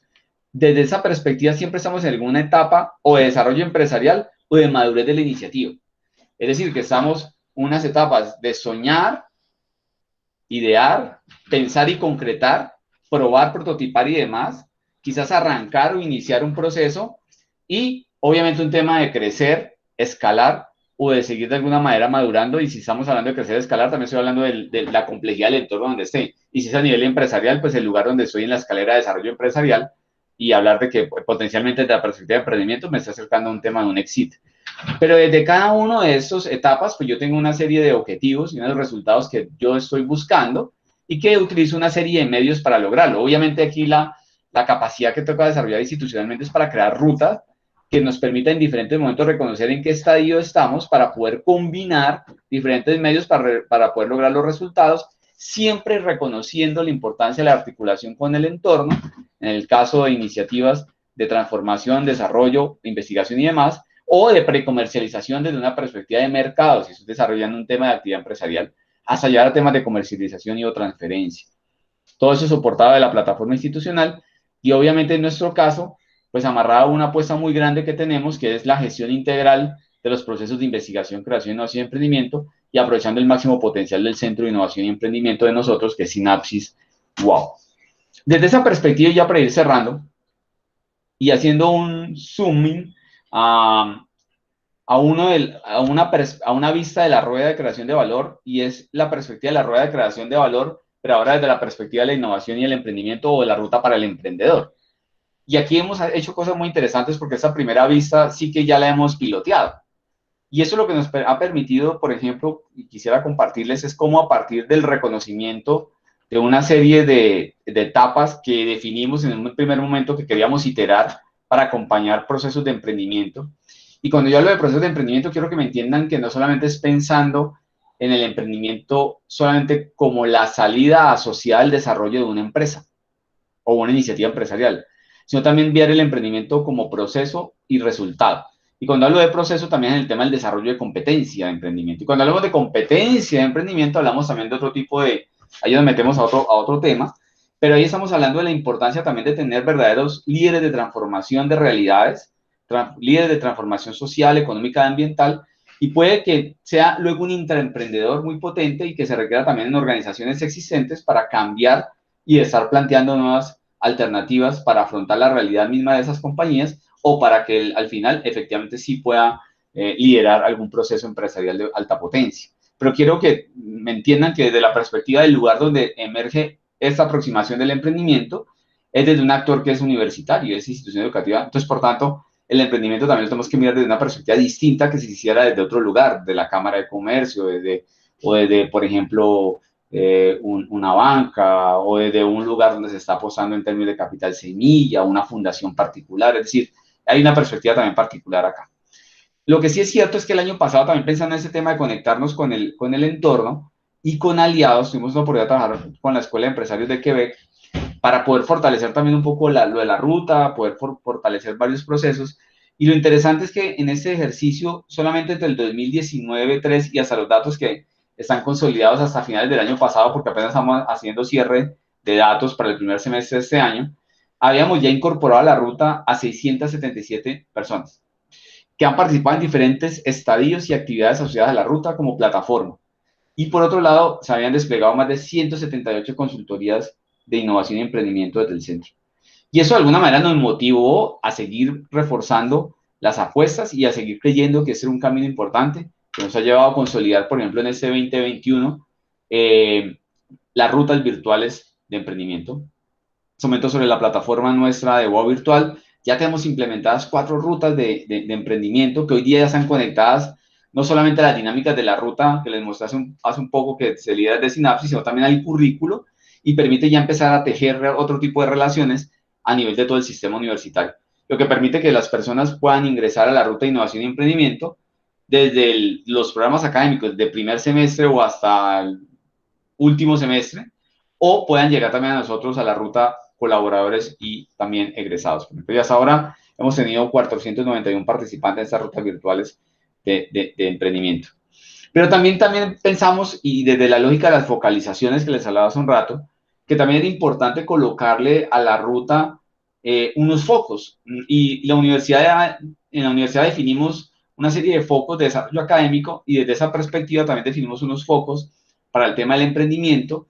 desde esa perspectiva siempre estamos en alguna etapa o de desarrollo empresarial o de madurez de la iniciativa. Es decir, que estamos en unas etapas de soñar, idear, pensar y concretar, probar, prototipar y demás, quizás arrancar o iniciar un proceso y obviamente un tema de crecer, escalar o de seguir de alguna manera madurando. Y si estamos hablando de crecer, escalar, también estoy hablando de la complejidad del entorno donde esté. Y si es a nivel empresarial, pues el lugar donde estoy en la escalera de desarrollo empresarial y hablar de que potencialmente desde la perspectiva de emprendimiento me está acercando a un tema de un exit. Pero desde cada una de estas etapas, pues yo tengo una serie de objetivos y unos resultados que yo estoy buscando y que utilizo una serie de medios para lograrlo. Obviamente aquí la capacidad que toca desarrollar institucionalmente es para crear rutas que nos permita en diferentes momentos reconocer en qué estadio estamos para poder combinar diferentes medios para poder lograr los resultados, siempre reconociendo la importancia de la articulación con el entorno, en el caso de iniciativas de transformación, desarrollo, investigación y demás, o de precomercialización desde una perspectiva de mercado, si estoy desarrollando un tema de actividad empresarial, hasta llegar a temas de comercialización y o transferencia. Todo eso soportado de la plataforma institucional y obviamente en nuestro caso, pues amarrado a una apuesta muy grande que tenemos, que es la gestión integral de los procesos de investigación, creación, innovación y emprendimiento y aprovechando el máximo potencial del Centro de Innovación y Emprendimiento de nosotros, que es Sinapsis Wow. Desde esa perspectiva, ya para ir cerrando y haciendo un zooming a una vista de la rueda de creación de valor, y es la perspectiva de la rueda de creación de valor, pero ahora desde la perspectiva de la innovación y el emprendimiento o de la ruta para el emprendedor. Y aquí hemos hecho cosas muy interesantes porque esa primera vista sí que ya la hemos piloteado. Y eso lo que nos ha permitido, por ejemplo, y quisiera compartirles, es cómo a partir del reconocimiento de una serie de etapas que definimos en un primer momento que queríamos iterar para acompañar procesos de emprendimiento. Y cuando yo hablo de procesos de emprendimiento, quiero que me entiendan que no solamente es pensando en el emprendimiento solamente como la salida asociada al desarrollo de una empresa o una iniciativa empresarial, sino también ver el emprendimiento como proceso y resultado. Y cuando hablo de proceso, también es el tema del desarrollo de competencia de emprendimiento. Y cuando hablamos de competencia de emprendimiento, hablamos también de otro tipo de, ahí nos metemos a otro tema, pero ahí estamos hablando de la importancia también de tener verdaderos líderes de transformación de realidades, líderes de transformación social, económica, ambiental, y puede que sea luego un intraemprendedor muy potente y que se requiera también en organizaciones existentes para cambiar y estar planteando nuevas alternativas para afrontar la realidad misma de esas compañías o para que él, al final efectivamente sí pueda liderar algún proceso empresarial de alta potencia. Pero quiero que me entiendan que desde la perspectiva del lugar donde emerge esta aproximación del emprendimiento es desde un actor que es universitario, es institución educativa. Entonces, por tanto, el emprendimiento también lo tenemos que mirar desde una perspectiva distinta que si se hiciera desde otro lugar, de la Cámara de Comercio, o desde, por ejemplo, una banca o desde un lugar donde se está apostando en términos de capital semilla, una fundación particular. Es decir, hay una perspectiva también particular acá. Lo que sí es cierto es que el año pasado también pensando en ese tema de conectarnos con el entorno y con aliados, tuvimos la oportunidad de trabajar con la Escuela de Empresarios de Quebec para poder fortalecer también un poco lo de la ruta, poder fortalecer varios procesos. Y lo interesante es que en este ejercicio, solamente entre el 2019, 3 y hasta los datos que están consolidados hasta finales del año pasado, porque apenas estamos haciendo cierre de datos para el primer semestre de este año, habíamos ya incorporado a la ruta a 677 personas que han participado en diferentes estadios y actividades asociadas a la ruta como plataforma. Y por otro lado, se habían desplegado más de 178 consultorías de innovación y emprendimiento desde el centro. Y eso de alguna manera nos motivó a seguir reforzando las apuestas y a seguir creyendo que ese era un camino importante que nos ha llevado a consolidar, por ejemplo, en este 2021, las rutas virtuales de emprendimiento. En este momento, sobre la plataforma nuestra de WOW Virtual, ya tenemos implementadas 4 rutas de emprendimiento que hoy día ya están conectadas no solamente a las dinámicas de la ruta que les mostré hace un poco que se lidera de Sinapsis, sino también al currículo y permite ya empezar a tejer otro tipo de relaciones a nivel de todo el sistema universitario, lo que permite que las personas puedan ingresar a la ruta de innovación y emprendimiento desde los programas académicos de primer semestre o hasta el último semestre, o puedan llegar también a nosotros a la ruta colaboradores y también egresados. Por ejemplo, y hasta ahora hemos tenido 491 participantes en estas rutas virtuales de emprendimiento. Pero también pensamos, y desde la lógica de las focalizaciones que les hablaba hace un rato, que también es importante colocarle a la ruta unos focos. Y en la universidad definimos una serie de focos de desarrollo académico y desde esa perspectiva también definimos unos focos para el tema del emprendimiento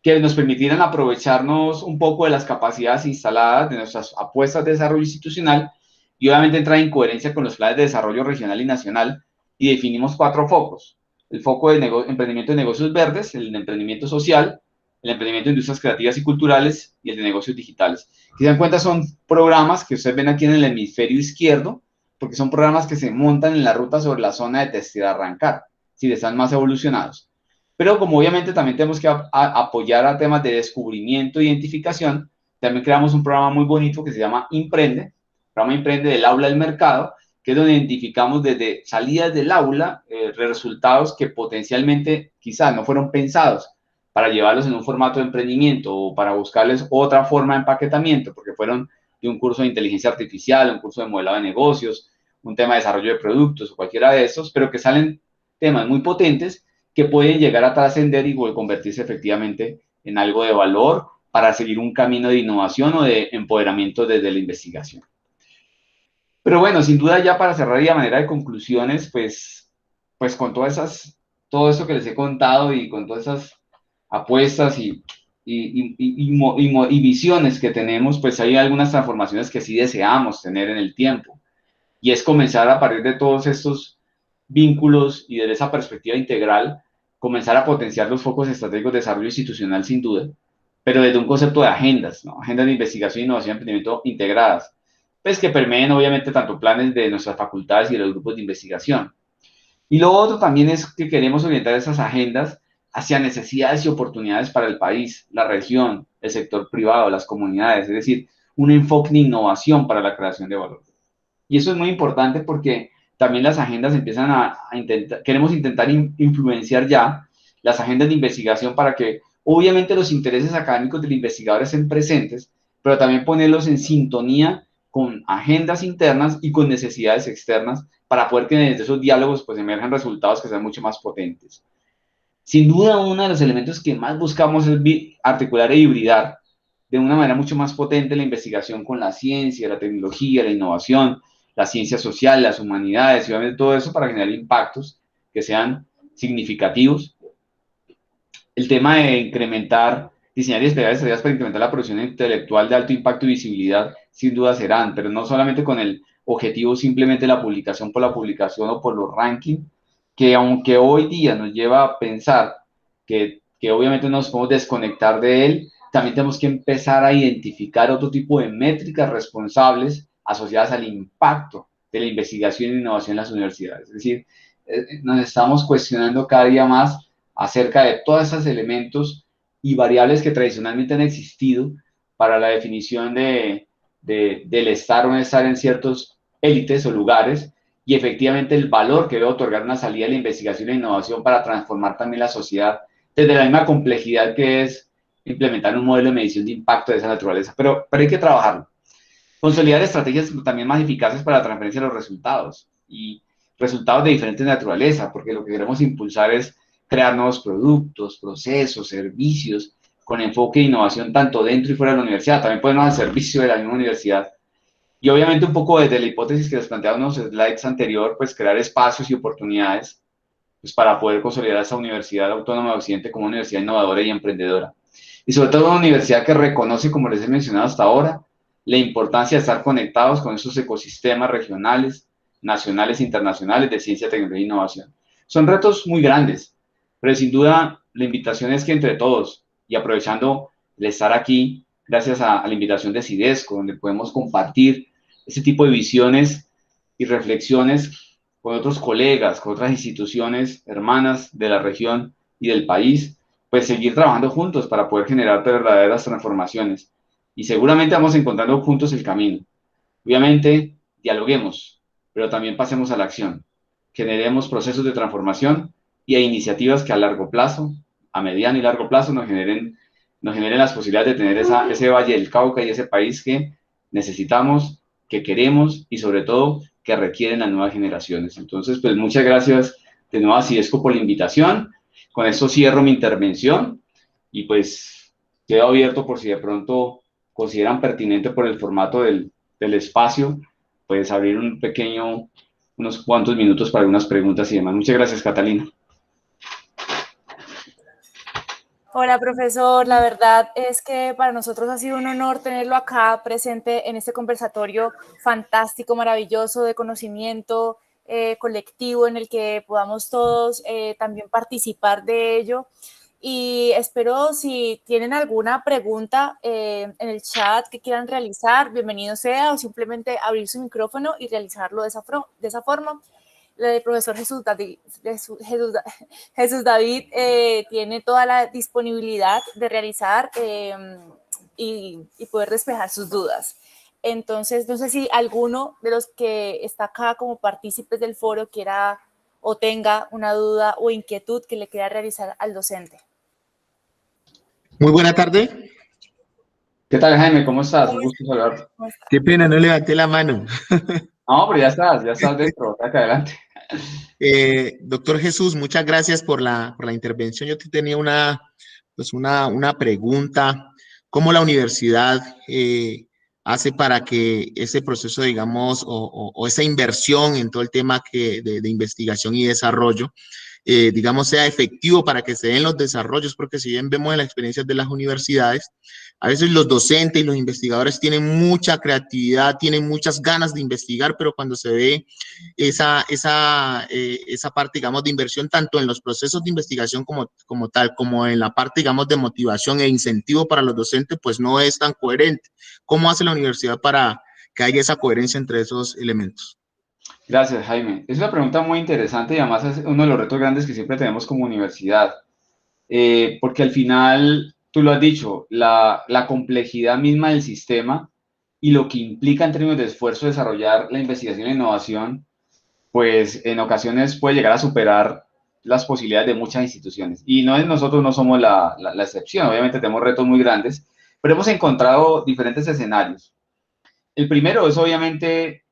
que nos permitieran aprovecharnos un poco de las capacidades instaladas de nuestras apuestas de desarrollo institucional y obviamente entrar en coherencia con los planes de desarrollo regional y nacional y definimos 4 focos. El foco de emprendimiento de negocios verdes, el de emprendimiento social, el emprendimiento de industrias creativas y culturales y el de negocios digitales. Si se dan cuenta, son programas que ustedes ven aquí en el hemisferio izquierdo, porque son programas que se montan en la ruta sobre la zona de test y de arrancar, si están más evolucionados. Pero como obviamente también tenemos que apoyar a temas de descubrimiento e identificación, también creamos un programa muy bonito que se llama Imprende, programa Imprende del aula al mercado, que es donde identificamos desde salidas del aula resultados que potencialmente quizás no fueron pensados para llevarlos en un formato de emprendimiento o para buscarles otra forma de empaquetamiento, porque fueron de un curso de inteligencia artificial, un curso de modelado de negocios, un tema de desarrollo de productos o cualquiera de estos, pero que salen temas muy potentes que pueden llegar a trascender y convertirse efectivamente en algo de valor para seguir un camino de innovación o de empoderamiento desde la investigación. Pero bueno, sin duda ya para cerrar y a manera de conclusiones, pues con todo eso que les he contado y con todas esas apuestas y visiones que tenemos, pues hay algunas transformaciones que sí deseamos tener en el tiempo. Y es comenzar a partir de todos estos vínculos y desde esa perspectiva integral, comenzar a potenciar los focos estratégicos de desarrollo institucional sin duda, pero desde un concepto de agendas, ¿no? Agendas de investigación, innovación y emprendimiento integradas, pues que permeen obviamente tanto planes de nuestras facultades y de los grupos de investigación. Y lo otro también es que queremos orientar esas agendas hacia necesidades y oportunidades para el país, la región, el sector privado, las comunidades, es decir, un enfoque de innovación para la creación de valor. Y eso es muy importante porque también las agendas empiezan queremos intentar influenciar ya las agendas de investigación para que obviamente los intereses académicos del investigador estén presentes, pero también ponerlos en sintonía con agendas internas y con necesidades externas para poder que desde esos diálogos pues emerjan resultados que sean mucho más potentes. Sin duda, uno de los elementos que más buscamos es articular e hibridar de una manera mucho más potente la investigación con la ciencia, la tecnología, la innovación, las ciencias sociales, las humanidades y obviamente todo eso para generar impactos que sean significativos. El tema de incrementar, diseñar y desplegar estrategias para incrementar la producción intelectual de alto impacto y visibilidad, sin duda serán, pero no solamente con el objetivo simplemente de la publicación por la publicación o por los rankings, que aunque hoy día nos lleva a pensar que obviamente nos podemos desconectar de él, también tenemos que empezar a identificar otro tipo de métricas responsables asociadas al impacto de la investigación e innovación en las universidades. Es decir, nos estamos cuestionando cada día más acerca de todos esos elementos y variables que tradicionalmente han existido para la definición del estar o no estar en ciertos élites o lugares, y efectivamente el valor que debe otorgar una salida de la investigación e innovación para transformar también la sociedad desde la misma complejidad que es implementar un modelo de medición de impacto de esa naturaleza. Pero hay que trabajarlo. Consolidar estrategias también más eficaces para la transferencia de los resultados y resultados de diferentes naturaleza, porque lo que queremos impulsar es crear nuevos productos, procesos, servicios con enfoque de innovación tanto dentro y fuera de la universidad. También ponernos al servicio de la misma universidad. Y obviamente un poco desde la hipótesis que les planteaba en los slides anterior, pues crear espacios y oportunidades pues, para poder consolidar esa Universidad Autónoma de Occidente como una universidad innovadora y emprendedora. Y sobre todo una universidad que reconoce, como les he mencionado hasta ahora, la importancia de estar conectados con esos ecosistemas regionales, nacionales e internacionales de ciencia, tecnología e innovación. Son retos muy grandes, pero sin duda la invitación es que entre todos, y aprovechando el estar aquí, gracias a la invitación de CIDESCO, donde podemos compartir ese tipo de visiones y reflexiones con otros colegas, con otras instituciones hermanas de la región y del país, pues seguir trabajando juntos para poder generar verdaderas transformaciones. Y seguramente vamos encontrando juntos el camino. Obviamente, dialoguemos, pero también pasemos a la acción. Generemos procesos de transformación y a iniciativas que a largo plazo, a mediano y largo plazo, nos generen las posibilidades de tener ese Valle del Cauca y ese país que necesitamos, que queremos y sobre todo que requieren las nuevas generaciones. Entonces, pues muchas gracias de nuevo a Ciesco por la invitación. Con esto cierro mi intervención y pues quedo abierto por si de pronto consideran pertinente por el formato del espacio, pues abrir unos cuantos minutos para algunas preguntas y demás. Muchas gracias, Catalina. Hola, profesor. La verdad es que para nosotros ha sido un honor tenerlo acá presente en este conversatorio fantástico, maravilloso de conocimiento colectivo en el que podamos todos también participar de ello. Y espero si tienen alguna pregunta en el chat que quieran realizar, bienvenido sea, o simplemente abrir su micrófono y realizarlo de esa forma. El profesor Jesús David tiene toda la disponibilidad de realizar y poder despejar sus dudas. Entonces, no sé si alguno de los que está acá como partícipes del foro quiera o tenga una duda o inquietud que le quiera realizar al docente. Muy buena tarde. ¿Qué tal, Jaime? ¿Cómo estás? Un gusto saludarte. Qué pena, no levanté la mano. No, pero ya estás dentro, acá adelante. Doctor Jesús, muchas gracias por la intervención. Yo te tenía una pregunta. ¿Cómo la universidad hace para que ese proceso, digamos, o esa inversión en todo el tema de investigación y desarrollo, digamos, sea efectivo para que se den los desarrollos? Porque si bien vemos en las experiencias de las universidades, a veces los docentes y los investigadores tienen mucha creatividad, tienen muchas ganas de investigar, pero cuando se ve esa parte, digamos, de inversión, tanto en los procesos de investigación como tal, como en la parte, digamos, de motivación e incentivo para los docentes, pues no es tan coherente. ¿Cómo hace la universidad para que haya esa coherencia entre esos elementos? Gracias, Jaime. Es una pregunta muy interesante y además es uno de los retos grandes que siempre tenemos como universidad. Porque al final, tú lo has dicho, la complejidad misma del sistema y lo que implica en términos de esfuerzo desarrollar la investigación e innovación, pues en ocasiones puede llegar a superar las posibilidades de muchas instituciones. Y nosotros no somos la excepción, obviamente tenemos retos muy grandes, pero hemos encontrado diferentes escenarios. El primero es obviamente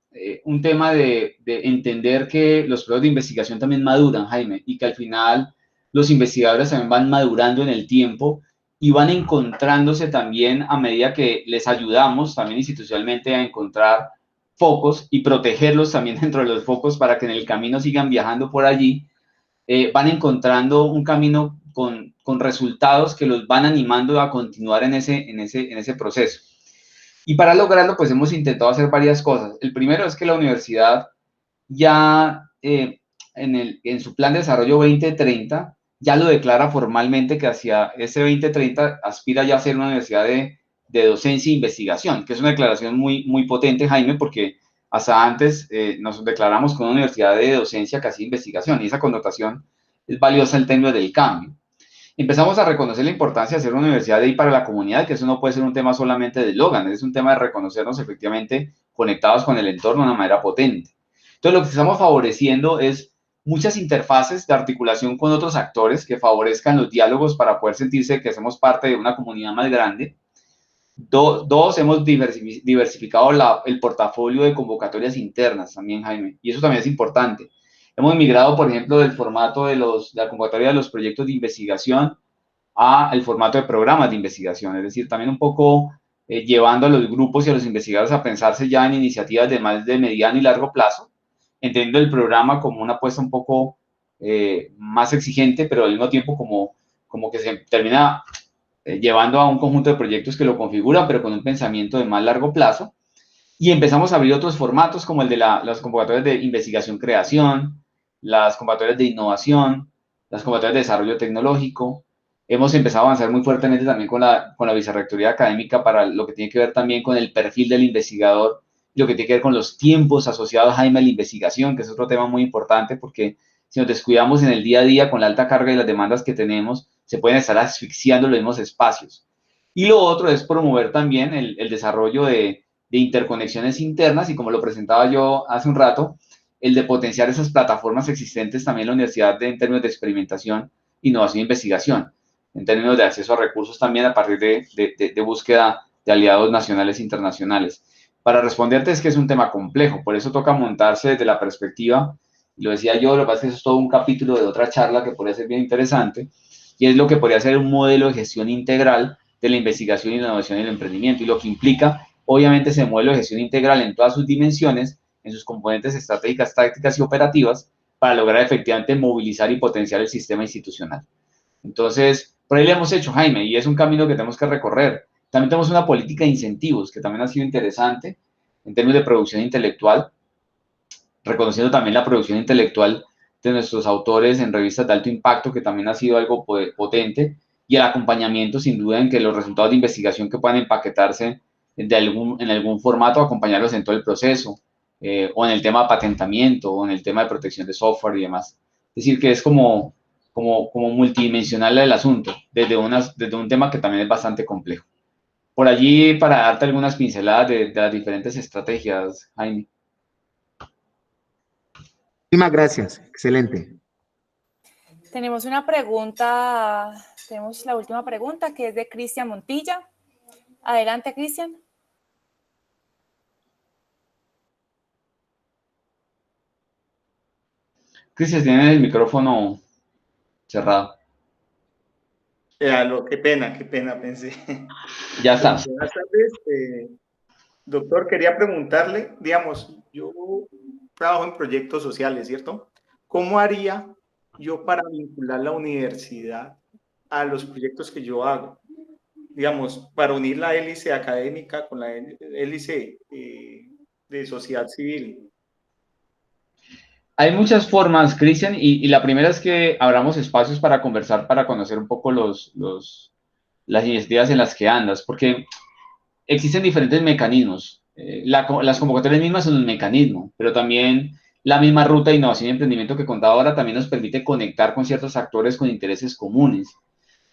un tema de entender que los proyectos de investigación también maduran, Jaime, y que al final los investigadores también van madurando en el tiempo y van encontrándose también a medida que les ayudamos también institucionalmente a encontrar focos y protegerlos también dentro de los focos para que en el camino sigan viajando por allí, van encontrando un camino con resultados que los van animando a continuar en ese proceso. Y para lograrlo, pues hemos intentado hacer varias cosas. El primero es que la universidad ya en su plan de desarrollo 2030 ya lo declara formalmente que hacia ese 2030 aspira ya a ser una universidad de docencia e investigación, que es una declaración muy, muy potente, Jaime, porque hasta antes nos declaramos con una universidad de docencia casi investigación, y esa connotación es valiosa en términos del cambio. Empezamos a reconocer la importancia de ser una universidad de ahí para la comunidad, que eso no puede ser un tema solamente de eslogan, es un tema de reconocernos efectivamente conectados con el entorno de una manera potente. Entonces, lo que estamos favoreciendo es muchas interfaces de articulación con otros actores que favorezcan los diálogos para poder sentirse que hacemos parte de una comunidad más grande. Dos, hemos diversificado el portafolio de convocatorias internas también, Jaime, y eso también es importante. Hemos migrado, por ejemplo, del formato de la convocatoria de los proyectos de investigación al formato de programas de investigación, es decir, también un poco llevando a los grupos y a los investigadores a pensarse ya en iniciativas de más de mediano y largo plazo, entendiendo el programa como una apuesta un poco más exigente, pero al mismo tiempo como que se termina llevando a un conjunto de proyectos que lo configuran, pero con un pensamiento de más largo plazo. Y empezamos a abrir otros formatos como el de las convocatorias de investigación-creación, las convocatorias de innovación, las convocatorias de desarrollo tecnológico. Hemos empezado a avanzar muy fuertemente también con la vicerrectoría académica para lo que tiene que ver también con el perfil del investigador, lo que tiene que ver con los tiempos asociados, Jaime, a la investigación, que es otro tema muy importante porque si nos descuidamos en el día a día con la alta carga y las demandas que tenemos, se pueden estar asfixiando los mismos espacios. Y lo otro es promover también el desarrollo de interconexiones internas y como lo presentaba yo hace un rato, el de potenciar esas plataformas existentes también en la universidad en términos de experimentación, innovación e investigación, en términos de acceso a recursos también a partir de búsqueda de aliados nacionales e internacionales. Para responderte es que es un tema complejo, por eso toca montarse desde la perspectiva, y lo decía yo, lo que pasa es que eso es todo un capítulo de otra charla que podría ser bien interesante, y es lo que podría ser un modelo de gestión integral de la investigación, innovación y el emprendimiento, y lo que implica obviamente ese modelo de gestión integral en todas sus dimensiones, en sus componentes estratégicas, tácticas y operativas, para lograr efectivamente movilizar y potenciar el sistema institucional. Entonces, por ahí le hemos hecho, Jaime, y es un camino que tenemos que recorrer. También tenemos una política de incentivos que también ha sido interesante en términos de producción intelectual, reconociendo también la producción intelectual de nuestros autores en revistas de alto impacto, que también ha sido algo potente, y el acompañamiento, sin duda, en que los resultados de investigación que puedan empaquetarse en algún formato, acompañarlos en todo el proceso, o en el tema de patentamiento, o en el tema de protección de software y demás. Es decir, que es como multidimensional el asunto, desde un tema que también es bastante complejo. Por allí, para darte algunas pinceladas de las diferentes estrategias, Jaime. Muchísimas gracias, excelente. Tenemos una pregunta, tenemos la última pregunta que es de Cristian Montilla. Adelante, Cristian. Cristian, tiene el micrófono cerrado. Qué pena, pensé. Ya está. Buenas tardes, doctor. Quería preguntarle, digamos, yo trabajo en proyectos sociales, ¿cierto? ¿Cómo haría yo para vincular la universidad a los proyectos que yo hago? Digamos, para unir la hélice académica con la hélice de sociedad civil. Hay muchas formas, Cristian, y la primera es que abramos espacios para conversar, para conocer un poco las iniciativas en las que andas, porque existen diferentes mecanismos. Las convocatorias mismas son un mecanismo, pero también la misma ruta de innovación y emprendimiento que contaba ahora también nos permite conectar con ciertos actores con intereses comunes.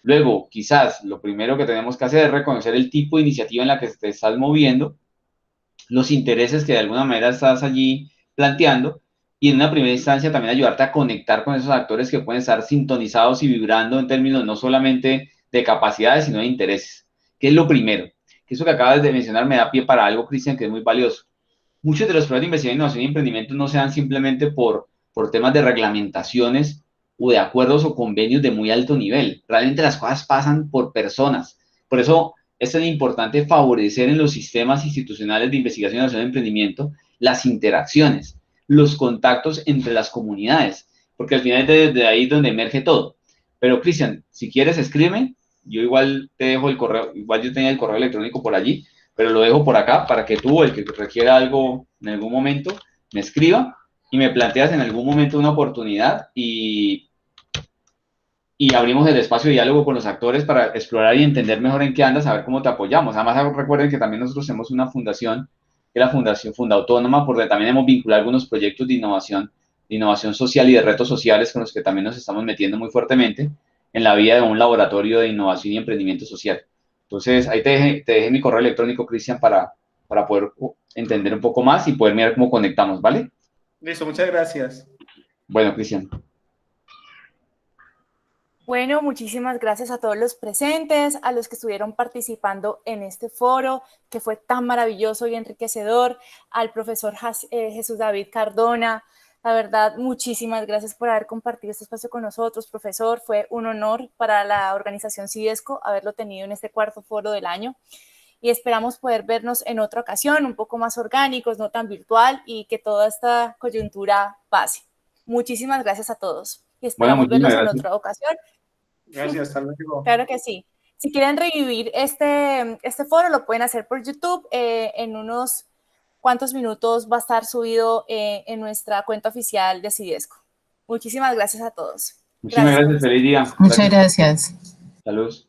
Luego, quizás lo primero que tenemos que hacer es reconocer el tipo de iniciativa en la que te estás moviendo, los intereses que de alguna manera estás allí planteando y en una primera instancia también ayudarte a conectar con esos actores que pueden estar sintonizados y vibrando en términos no solamente de capacidades, sino de intereses. ¿Qué es lo primero? Que eso que acabas de mencionar me da pie para algo, Cristian, que es muy valioso. Muchos de los proyectos de investigación, innovación y emprendimiento no se dan simplemente por temas de reglamentaciones o de acuerdos o convenios de muy alto nivel. Realmente las cosas pasan por personas. Por eso es tan importante favorecer en los sistemas institucionales de investigación, innovación y emprendimiento las interacciones, los contactos entre las comunidades, porque al final es desde ahí donde emerge todo. Pero, Cristian, si quieres, escríbeme. Yo igual te dejo el correo, igual yo tenía el correo electrónico por allí, pero lo dejo por acá para que tú, el que requiera algo en algún momento, me escriba y me planteas en algún momento una oportunidad y abrimos el espacio de diálogo con los actores para explorar y entender mejor en qué andas, a ver cómo te apoyamos. Además, recuerden que también nosotros tenemos una fundación, que es la Fundación Funda Autónoma, porque también hemos vinculado algunos proyectos de innovación social y de retos sociales con los que también nos estamos metiendo muy fuertemente en la vida de un laboratorio de innovación y emprendimiento social. Entonces, ahí te dejé mi correo electrónico, Cristian, para poder entender un poco más y poder mirar cómo conectamos, ¿vale? Listo, muchas gracias. Bueno, Cristian. Bueno, muchísimas gracias a todos los presentes, a los que estuvieron participando en este foro, que fue tan maravilloso y enriquecedor, al profesor Jesús David Cardona. La verdad, muchísimas gracias por haber compartido este espacio con nosotros, profesor. Fue un honor para la organización CIDESCO haberlo tenido en este cuarto foro del año. Y esperamos poder vernos en otra ocasión, un poco más orgánicos, no tan virtual, y que toda esta coyuntura pase. Muchísimas gracias a todos y esperamos verlos en otra ocasión. Gracias, hasta luego. Claro que sí. Si quieren revivir este foro, lo pueden hacer por YouTube en unos cuántos minutos va a estar subido en nuestra cuenta oficial de Sidesco. Muchísimas gracias a todos. Muchísimas gracias, feliz día. Muchas gracias. Saludos.